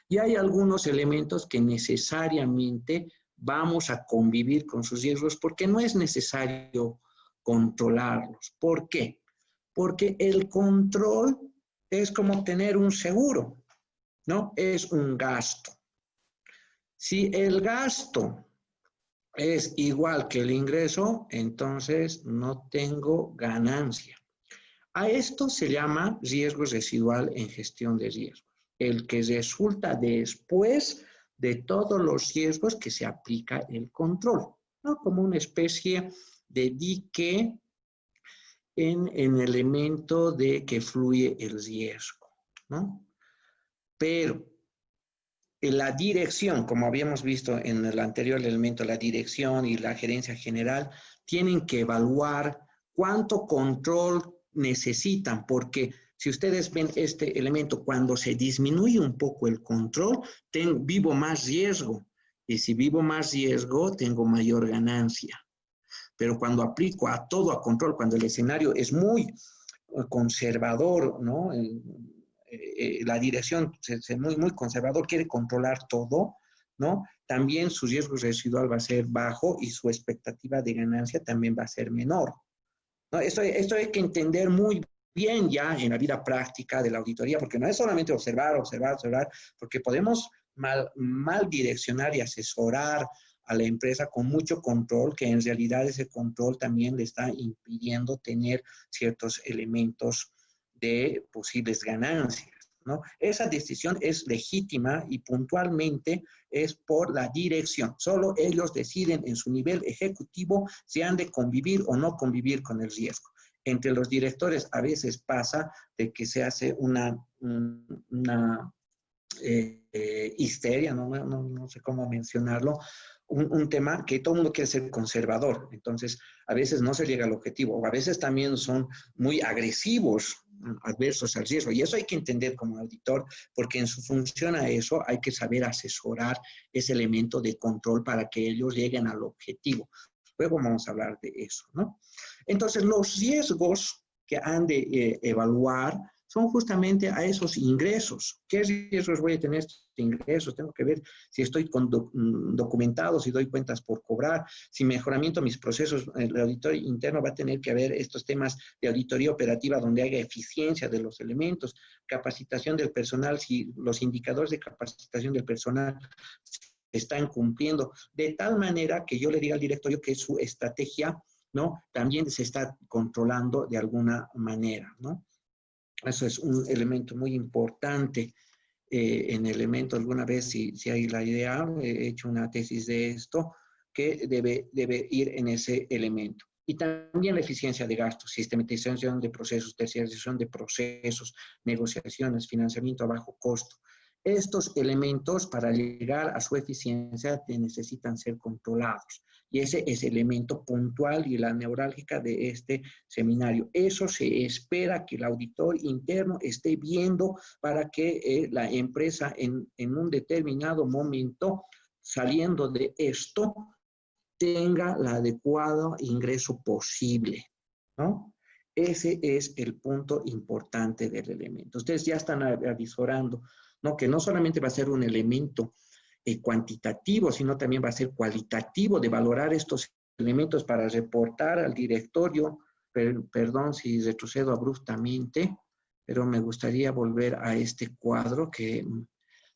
Y hay algunos elementos que necesariamente vamos a convivir con sus riesgos porque no es necesario controlarlos. ¿Por qué? Porque el control es como tener un seguro, ¿no? Es un gasto. Si el gasto es igual que el ingreso, entonces no tengo ganancia. A esto se llama riesgo residual en gestión de riesgos, el que resulta después de todos los riesgos que se aplica el control, ¿no? Como una especie de dique en el elemento de que fluye el riesgo, ¿no? pero la dirección, como habíamos visto en el anterior elemento, la dirección y la gerencia general tienen que evaluar cuánto control necesitan, porque si ustedes ven este elemento, cuando se disminuye un poco el control, vivo más riesgo, y si vivo más riesgo, tengo mayor ganancia. Pero cuando aplico a todo a control, cuando el escenario es muy conservador, ¿no? La dirección es muy, muy conservador, quiere controlar todo, ¿no? También su riesgo residual va a ser bajo y su expectativa de ganancia también va a ser menor, ¿no? Esto hay que entender muy bien ya en la vida práctica de la auditoría, porque no es solamente observar, porque podemos mal direccionar y asesorar a la empresa con mucho control, que en realidad ese control también le está impidiendo tener ciertos elementos de posibles ganancias, ¿no? Esa decisión es legítima y puntualmente es por la dirección. Solo ellos deciden en su nivel ejecutivo si han de convivir o no convivir con el riesgo. Entre los directores a veces pasa de que se hace una histeria, no sé cómo mencionarlo, un tema que todo el mundo quiere ser conservador, entonces a veces no se llega al objetivo, o a veces también son muy agresivos, adversos al riesgo, y eso hay que entender como auditor, porque en su función a eso hay que saber asesorar ese elemento de control para que ellos lleguen al objetivo. Luego vamos a hablar de eso, ¿no? Entonces, los riesgos que han de evaluar son justamente a esos ingresos. ¿Qué riesgos voy a tener estos ingresos? Tengo que ver si estoy documentado, si doy cuentas por cobrar, si mejoramiento mis procesos. El auditor interno va a tener que ver estos temas de auditoría operativa donde haya eficiencia de los elementos, capacitación del personal, si los indicadores de capacitación del personal están cumpliendo, de tal manera que yo le diga al directorio que su estrategia, ¿no?, también se está controlando de alguna manera, ¿no? Eso es un elemento muy importante. En elemento, alguna vez, si hay la idea, he hecho una tesis de esto, que debe ir en ese elemento. Y también la eficiencia de gastos, sistematización de procesos, terciarización de procesos, negociaciones, financiamiento a bajo costo. Estos elementos, para llegar a su eficiencia, necesitan ser controlados. Y ese es el elemento puntual y la neurálgica de este seminario. Eso se espera que el auditor interno esté viendo para que la empresa en un determinado momento, saliendo de esto, tenga el adecuado ingreso posible, ¿no? Ese es el punto importante del elemento. Ustedes ya están avisorando, ¿no?, que no solamente va a ser un elemento cuantitativo, sino también va a ser cualitativo de valorar estos elementos para reportar al directorio. Perdón si retrocedo abruptamente, pero me gustaría volver a este cuadro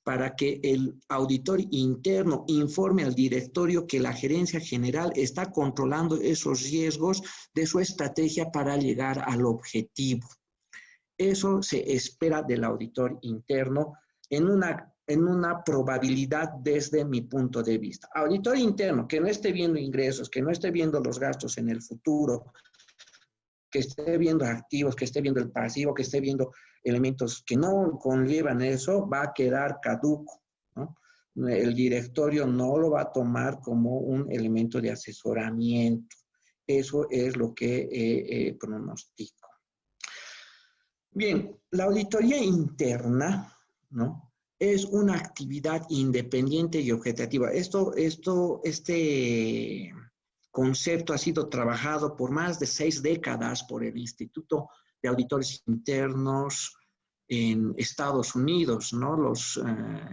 para que el auditor interno informe al directorio que la gerencia general está controlando esos riesgos de su estrategia para llegar al objetivo. Eso se espera del auditor interno en una probabilidad desde mi punto de vista. Auditor interno que no esté viendo ingresos, que no esté viendo los gastos en el futuro, que esté viendo activos, que esté viendo el pasivo, que esté viendo elementos que no conllevan eso, va a quedar caduco, ¿no? El directorio no lo va a tomar como un elemento de asesoramiento. Eso es lo que pronostico. Bien, la auditoría interna, ¿no?, es una actividad independiente y objetiva. Este concepto ha sido trabajado por más de 6 décadas por el Instituto de Auditores Internos en Estados Unidos, ¿no?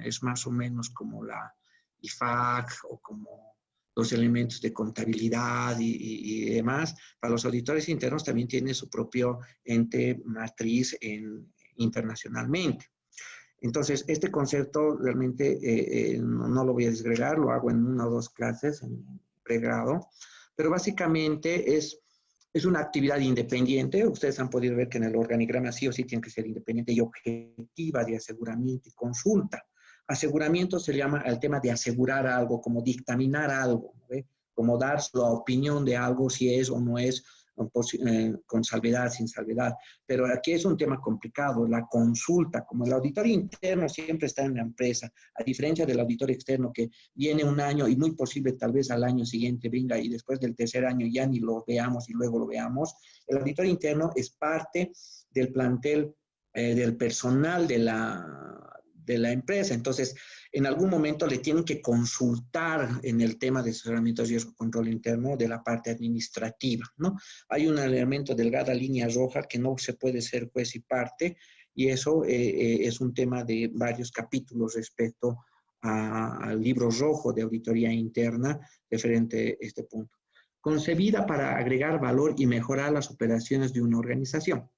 Es más o menos como la IFAC o como los elementos de contabilidad y demás. Para los auditores internos también tiene su propio ente matriz internacionalmente. Entonces, este concepto realmente no lo voy a desgregar, lo hago en 1 o 2 clases en pregrado, pero básicamente es una actividad independiente. Ustedes han podido ver que en el organigrama sí o sí tiene que ser independiente y objetiva de aseguramiento y consulta. Aseguramiento se llama al tema de asegurar algo, como dictaminar algo, ¿no? Como dar su opinión de algo, si es o no es con salvedad, sin salvedad. Pero aquí es un tema complicado, la consulta, como el auditor interno siempre está en la empresa, a diferencia del auditor externo que viene un año y muy posible tal vez al año siguiente venga y después del tercer año ya ni lo veamos y luego lo veamos. El auditor interno es parte del plantel, del personal de la empresa. Entonces, en algún momento le tienen que consultar en el tema de asesoramiento de riesgo control interno de la parte administrativa, ¿no? Hay un elemento delgada línea roja que no se puede ser juez y parte, y eso es un tema de varios capítulos respecto al libro rojo de auditoría interna referente a este punto. Concebida para agregar valor y mejorar las operaciones de una organización.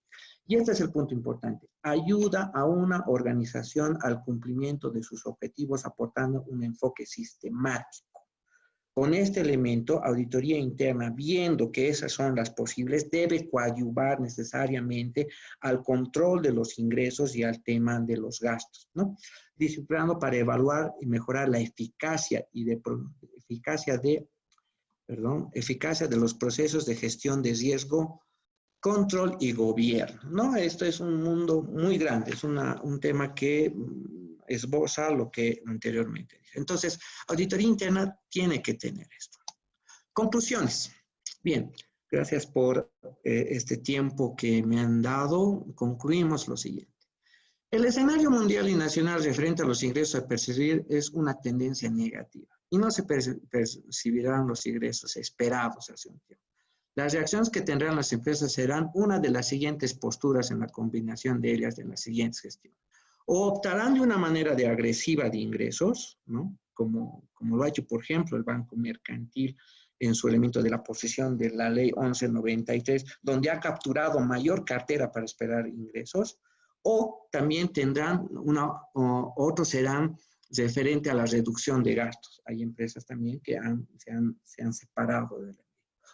Y este es el punto importante. Ayuda a una organización al cumplimiento de sus objetivos aportando un enfoque sistemático. Con este elemento, auditoría interna, viendo que esas son las posibles, debe coadyuvar necesariamente al control de los ingresos y al tema de los gastos, ¿no? Disciplinando para evaluar y mejorar la eficacia de los procesos de gestión de riesgo, control y gobierno, ¿no? Esto es un mundo muy grande, es un tema que esboza lo que anteriormente dije. Entonces, auditoría interna tiene que tener esto. Conclusiones. Bien, gracias por este tiempo que me han dado. Concluimos lo siguiente. El escenario mundial y nacional referente a los ingresos a percibir es una tendencia negativa y no se percibirán los ingresos esperados hace un tiempo. Las reacciones que tendrán las empresas serán una de las siguientes posturas en la combinación de ellas en las siguientes gestiones. O optarán de una manera de agresiva de ingresos, ¿no? Como lo ha hecho, por ejemplo, el Banco Mercantil en su elemento de la posesión de la Ley 1193, donde ha capturado mayor cartera para esperar ingresos, o también tendrán otros serán referente a la reducción de gastos. Hay empresas también que se han separado de la.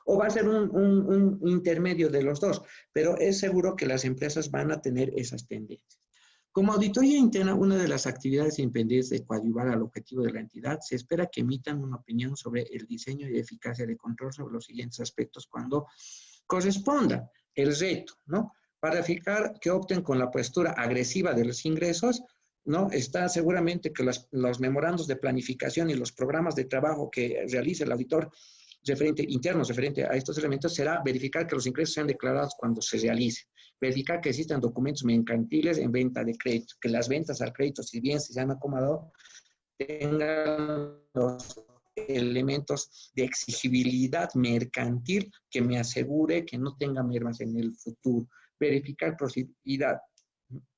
O va a ser un intermedio de los dos, pero es seguro que las empresas van a tener esas tendencias. Como auditoría interna, una de las actividades impendientes de coadyuvar al objetivo de la entidad, se espera que emitan una opinión sobre el diseño y eficacia de control sobre los siguientes aspectos cuando corresponda. El reto, ¿no? Para verificar que opten con la postura agresiva de los ingresos, ¿no? Está seguramente que los memorandos de planificación y los programas de trabajo que realice el auditor internos referente a estos elementos será verificar que los ingresos sean declarados cuando se realice, verificar que existan documentos mercantiles en venta de crédito, que las ventas al crédito, si bien se han acomodado, tengan los elementos de exigibilidad mercantil que me asegure que no tenga mermas en el futuro, verificar posibilidad.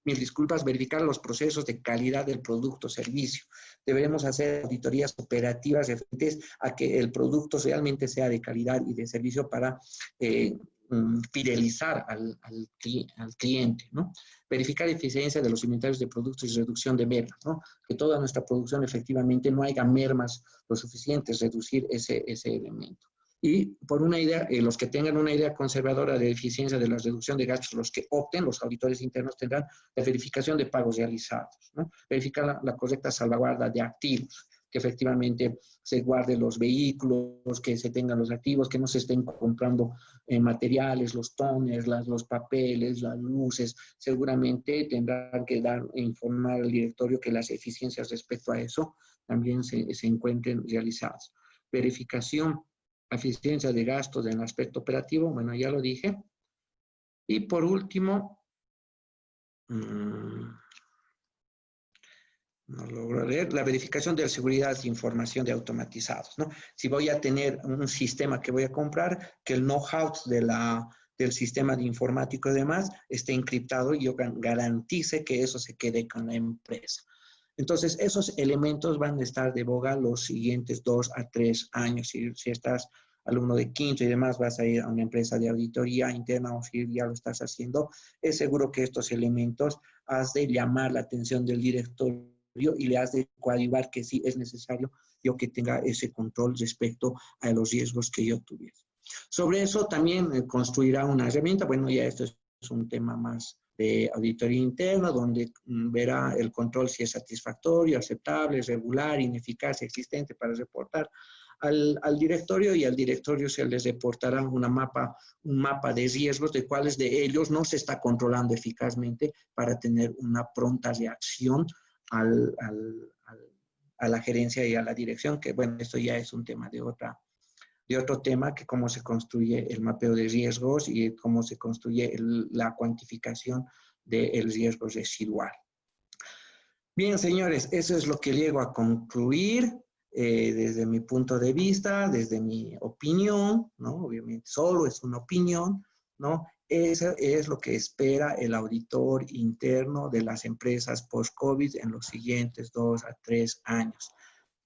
Mil disculpas, verificar los procesos de calidad del producto o servicio. Debemos hacer auditorías operativas referentes a que el producto realmente sea de calidad y de servicio para fidelizar al cliente, ¿no? Verificar eficiencia de los inventarios de productos y reducción de mermas, ¿no? Que toda nuestra producción efectivamente no haya mermas lo suficientes, reducir ese elemento. Y por una idea, los que tengan una idea conservadora de eficiencia de la reducción de gastos, los que opten, los auditores internos tendrán la verificación de pagos realizados, ¿no? Verificar la correcta salvaguarda de activos, que efectivamente se guarden los vehículos, que se tengan los activos, que no se estén comprando materiales, los toners, los papeles, las luces. Seguramente tendrán que informar al directorio que las eficiencias respecto a eso también se encuentren realizadas. Verificación eficiencia de gastos en el aspecto operativo, bueno, ya lo dije. Y por último, no logro leer, la verificación de la seguridad de información de automatizados, ¿no? Si voy a tener un sistema que voy a comprar, que el know-how del sistema de informático y demás esté encriptado y yo garantice que eso se quede con la empresa. Entonces, esos elementos van a estar de boga los siguientes 2 a 3 años. Si estás alumno de quinto y demás, vas a ir a una empresa de auditoría interna o si ya lo estás haciendo, es seguro que estos elementos has de llamar la atención del directorio y le has de coadyuvar que sí es necesario yo que tenga ese control respecto a los riesgos que yo tuviese. Sobre eso también construirá una herramienta. Bueno, ya esto es un tema más de auditoría interna, donde verá el control si es satisfactorio, aceptable, regular, ineficaz, existente para reportar al directorio, y al directorio se les reportará un mapa de riesgos de cuáles de ellos no se está controlando eficazmente para tener una pronta reacción a la gerencia y a la dirección, que bueno, esto ya es un tema de otro tema, que cómo se construye el mapeo de riesgos y cómo se construye la cuantificación del riesgo residual. Bien, señores, eso es lo que llego a concluir desde mi punto de vista, desde mi opinión, ¿no? Obviamente solo es una opinión, ¿no? Eso es lo que espera el auditor interno de las empresas post-COVID en los siguientes 2 a 3 años.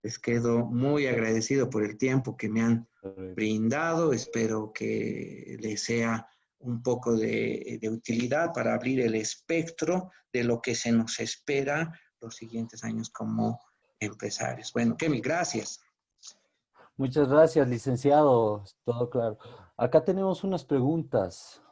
Les quedo muy agradecido por el tiempo que me han brindado. Espero que les sea un poco de utilidad para abrir el espectro de lo que se nos espera los siguientes años como empresarios. Bueno, Kemi, gracias. Muchas gracias, licenciado. Todo claro. Acá tenemos unas preguntas.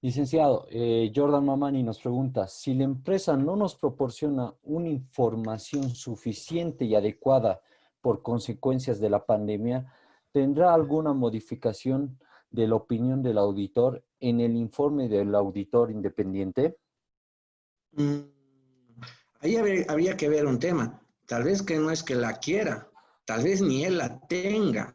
Licenciado, Jordan Mamani nos pregunta, si la empresa no nos proporciona una información suficiente y adecuada por consecuencias de la pandemia, ¿tendrá alguna modificación de la opinión del auditor en el informe del auditor independiente? Ahí habría que ver un tema. Tal vez que no es que la quiera, tal vez ni él la tenga,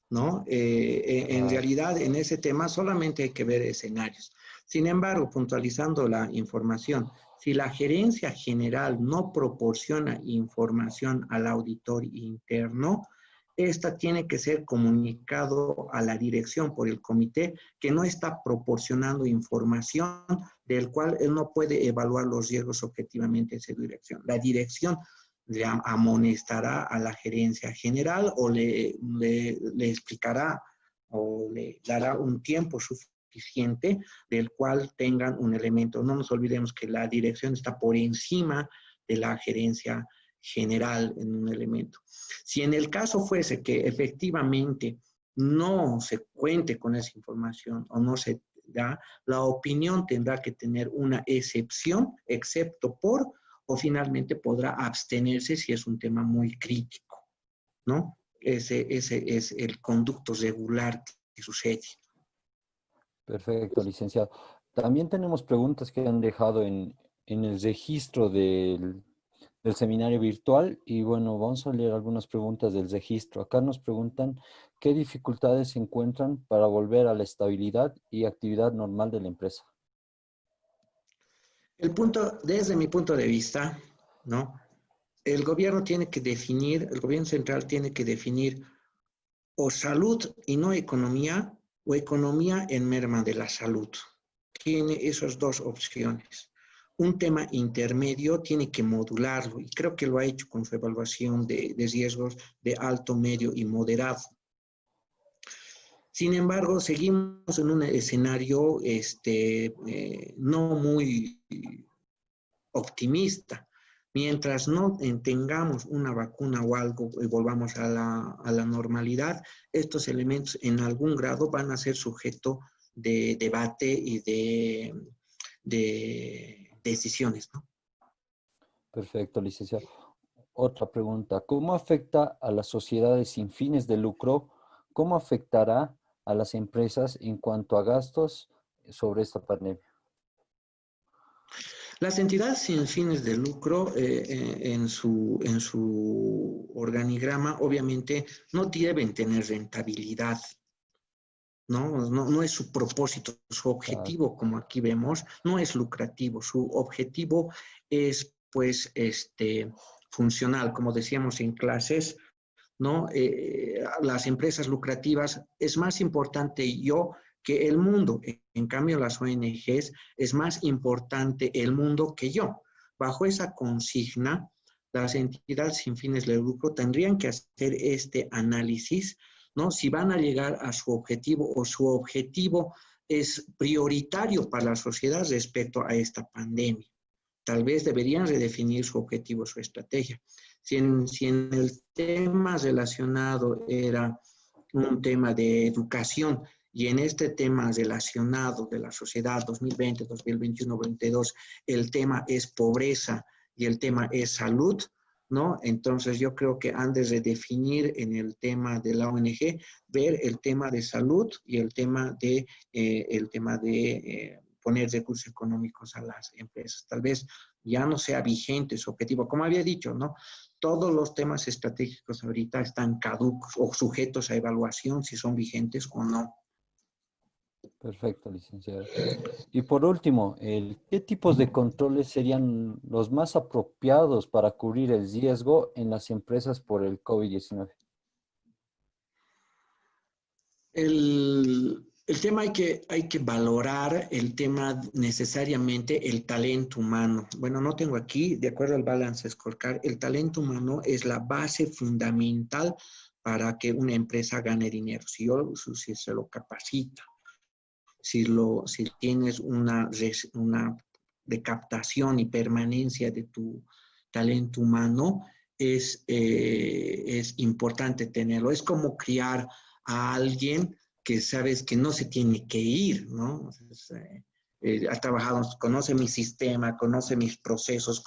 ¿no? En realidad, en ese tema solamente hay que ver escenarios. Sin embargo, puntualizando la información, si la gerencia general no proporciona información al auditor interno, esta tiene que ser comunicado a la dirección por el comité que no está proporcionando información del cual él no puede evaluar los riesgos objetivamente en esa dirección. La dirección le amonestará a la gerencia general o le explicará o le dará un tiempo suficiente del cual tengan un elemento. No nos olvidemos que la dirección está por encima de la gerencia general en un elemento. Si en el caso fuese que efectivamente no se cuente con esa información o no se da, la opinión tendrá que tener una excepción, excepto por, o finalmente podrá abstenerse si es un tema muy crítico, ¿no? Ese es el conducto regular que sucede. Perfecto, licenciado. También tenemos preguntas que han dejado en el registro del seminario virtual y bueno, vamos a leer algunas preguntas del registro. Acá nos preguntan qué dificultades se encuentran para volver a la estabilidad y actividad normal de la empresa. Desde mi punto de vista, ¿no? El gobierno central tiene que definir o salud y no economía, o economía en merma de la salud. Tiene esas dos opciones. Un tema intermedio tiene que modularlo, y creo que lo ha hecho con su evaluación de riesgos de alto, medio y moderado. Sin embargo, seguimos en un escenario no muy optimista. Mientras no tengamos una vacuna o algo y volvamos a la normalidad, estos elementos en algún grado van a ser sujeto de debate y de decisiones, ¿no? Perfecto, licenciado. Otra pregunta. ¿Cómo afecta a las sociedades sin fines de lucro? ¿Cómo afectará a las empresas en cuanto a gastos sobre esta pandemia? Las entidades sin fines de lucro en su organigrama obviamente no deben tener rentabilidad, ¿no? No es su propósito, su objetivo, como aquí vemos, no es lucrativo. Su objetivo es, pues, funcional, como decíamos en clases, ¿no? Las empresas lucrativas es más importante que el mundo. En cambio, las ONGs es más importante el mundo que yo. Bajo esa consigna, las entidades sin fines de lucro tendrían que hacer este análisis, ¿no? Si van a llegar a su objetivo o su objetivo es prioritario para la sociedad respecto a esta pandemia. Tal vez deberían redefinir su objetivo, su estrategia. Si en el tema relacionado era un tema de educación y en este tema relacionado de la sociedad 2020, 2021, 2022, el tema es pobreza y el tema es salud, ¿no? Entonces yo creo que han de redefinir en el tema de la ONG, ver el tema de salud y el tema de poner recursos económicos a las empresas. Tal vez ya no sea vigente su objetivo, como había dicho, ¿no? Todos los temas estratégicos ahorita están caducos o sujetos a evaluación si son vigentes o no. Perfecto, licenciado. Y por último, ¿qué tipos de controles serían los más apropiados para cubrir el riesgo en las empresas por el COVID-19? El tema hay que valorar el tema necesariamente el talento humano. Bueno, no tengo aquí, de acuerdo al Balance Scorecard, el talento humano es la base fundamental para que una empresa gane dinero. Si se lo capacita, si tienes una de captación y permanencia de tu talento humano, es importante tenerlo. Es como criar a alguien que sabes que no se tiene que ir, ¿no? Entonces, ha trabajado, conoce mi sistema, conoce mis procesos,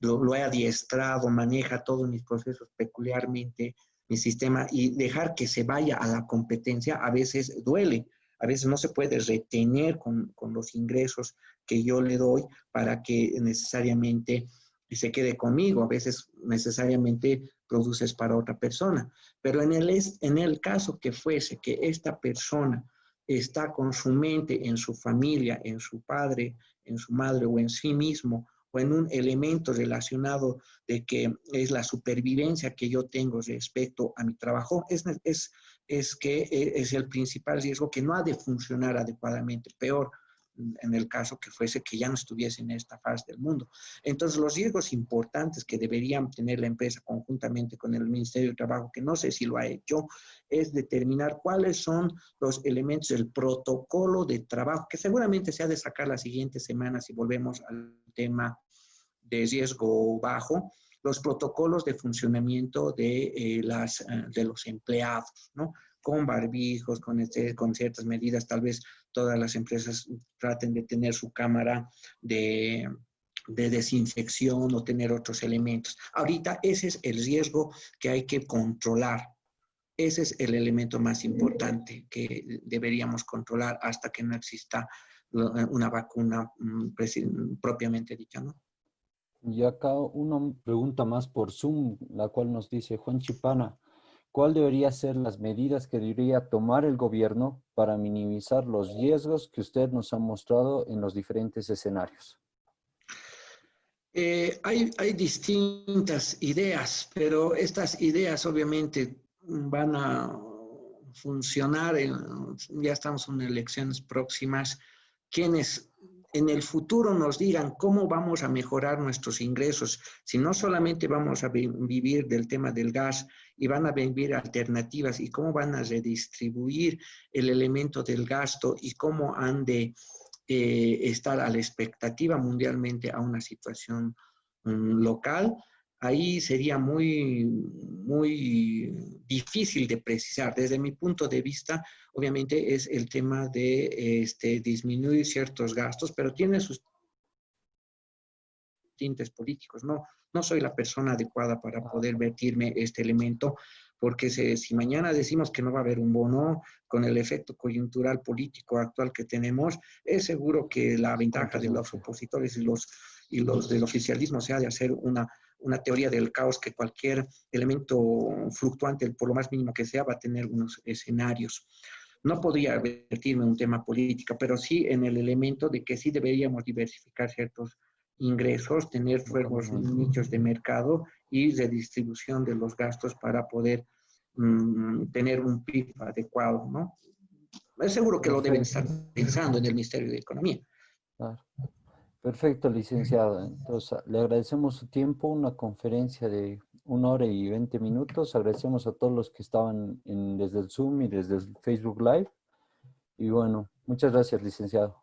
lo he adiestrado, maneja todos mis procesos peculiarmente, mi sistema, y dejar que se vaya a la competencia a veces duele. A veces no se puede retener con los ingresos que yo le doy para que necesariamente se quede conmigo. A veces necesariamente produces para otra persona. Pero en el caso que fuese que esta persona está con su mente en su familia, en su padre, en su madre o en sí mismo, o en un elemento relacionado de que es la supervivencia que yo tengo respecto a mi trabajo, es que es el principal riesgo que no ha de funcionar adecuadamente, peor en el caso que fuese que ya no estuviese en esta fase del mundo. Entonces, los riesgos importantes que deberían tener la empresa conjuntamente con el Ministerio de Trabajo, que no sé si lo ha hecho, es determinar cuáles son los elementos del protocolo de trabajo, que seguramente se ha de sacar las siguientes semanas si volvemos al tema de riesgo bajo, los protocolos de funcionamiento de los empleados, ¿no? Con barbijos, con ciertas medidas, tal vez todas las empresas traten de tener su cámara de desinfección o tener otros elementos. Ahorita ese es el riesgo que hay que controlar. Ese es el elemento más importante que deberíamos controlar hasta que no exista una vacuna propiamente dicha, ¿no? Y acá una pregunta más por Zoom, la cual nos dice Juan Chipana, ¿cuál debería ser las medidas que debería tomar el gobierno para minimizar los riesgos que usted nos ha mostrado en los diferentes escenarios? Hay distintas ideas, pero estas ideas obviamente van a funcionar, ya estamos en elecciones próximas, quienes en el futuro nos digan cómo vamos a mejorar nuestros ingresos, si no solamente vamos a vivir del tema del gas y van a vivir alternativas y cómo van a redistribuir el elemento del gasto y cómo han de estar a la expectativa mundialmente a una situación local, ahí sería muy difícil de precisar. Desde mi punto de vista, obviamente es el tema de disminuir ciertos gastos, pero tiene sus tintes políticos. No soy la persona adecuada para poder vertirme este elemento, porque si mañana decimos que no va a haber un bono con el efecto coyuntural político actual que tenemos, es seguro que la ventaja de los opositores y los del oficialismo sea de hacer una teoría del caos, que cualquier elemento fluctuante, por lo más mínimo que sea, va a tener unos escenarios. No podría vertirme en un tema político, pero sí en el elemento de que sí deberíamos diversificar ciertos ingresos, tener nuevos nichos de mercado y redistribución de los gastos para poder tener un PIB adecuado, ¿no? Es seguro que lo deben estar pensando en el Ministerio de Economía. Claro. Perfecto, licenciado. Entonces, le agradecemos su tiempo, una conferencia de 1 hora y 20 minutos. Agradecemos a todos los que estaban desde el Zoom y desde el Facebook Live. Y bueno, muchas gracias, licenciado.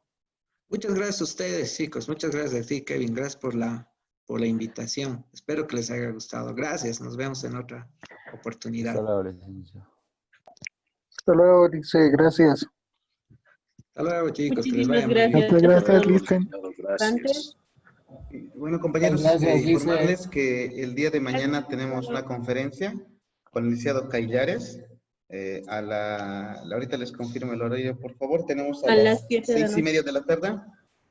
Muchas gracias a ustedes, chicos. Muchas gracias a ti, Kevin. Gracias por la invitación. Espero que les haya gustado. Gracias. Nos vemos en otra Hasta oportunidad. luego, licenciado. Hasta luego, dice, gracias. Hasta luego, chicos. Que les Muchísimas vaya muy bien. gracias Muchas a gracias, todos los Listen. participantes. Bueno, compañeros, Gracias, dice. informarles que el día de mañana tenemos una conferencia con el licenciado Caillares. Ahorita les confirmo el horario, por favor. Tenemos a las 6:30 de la tarde.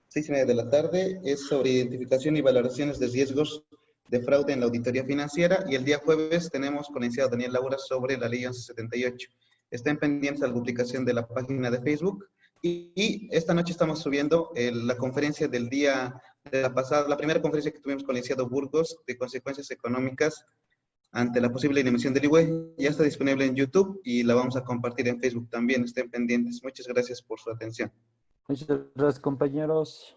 6:30 de la tarde es sobre identificación y valoraciones de riesgos de fraude en la auditoría financiera. Y el día jueves tenemos con el licenciado Daniel Laura sobre la ley 1178. Estén pendientes a la publicación de la página de Facebook. Y esta noche estamos subiendo la conferencia del día de la primera conferencia que tuvimos con el licenciado Burgos de consecuencias económicas ante la posible eliminación del IWE. Ya está disponible en YouTube y la vamos a compartir en Facebook también. Estén pendientes. Muchas gracias por su atención. Muchas gracias, compañeros.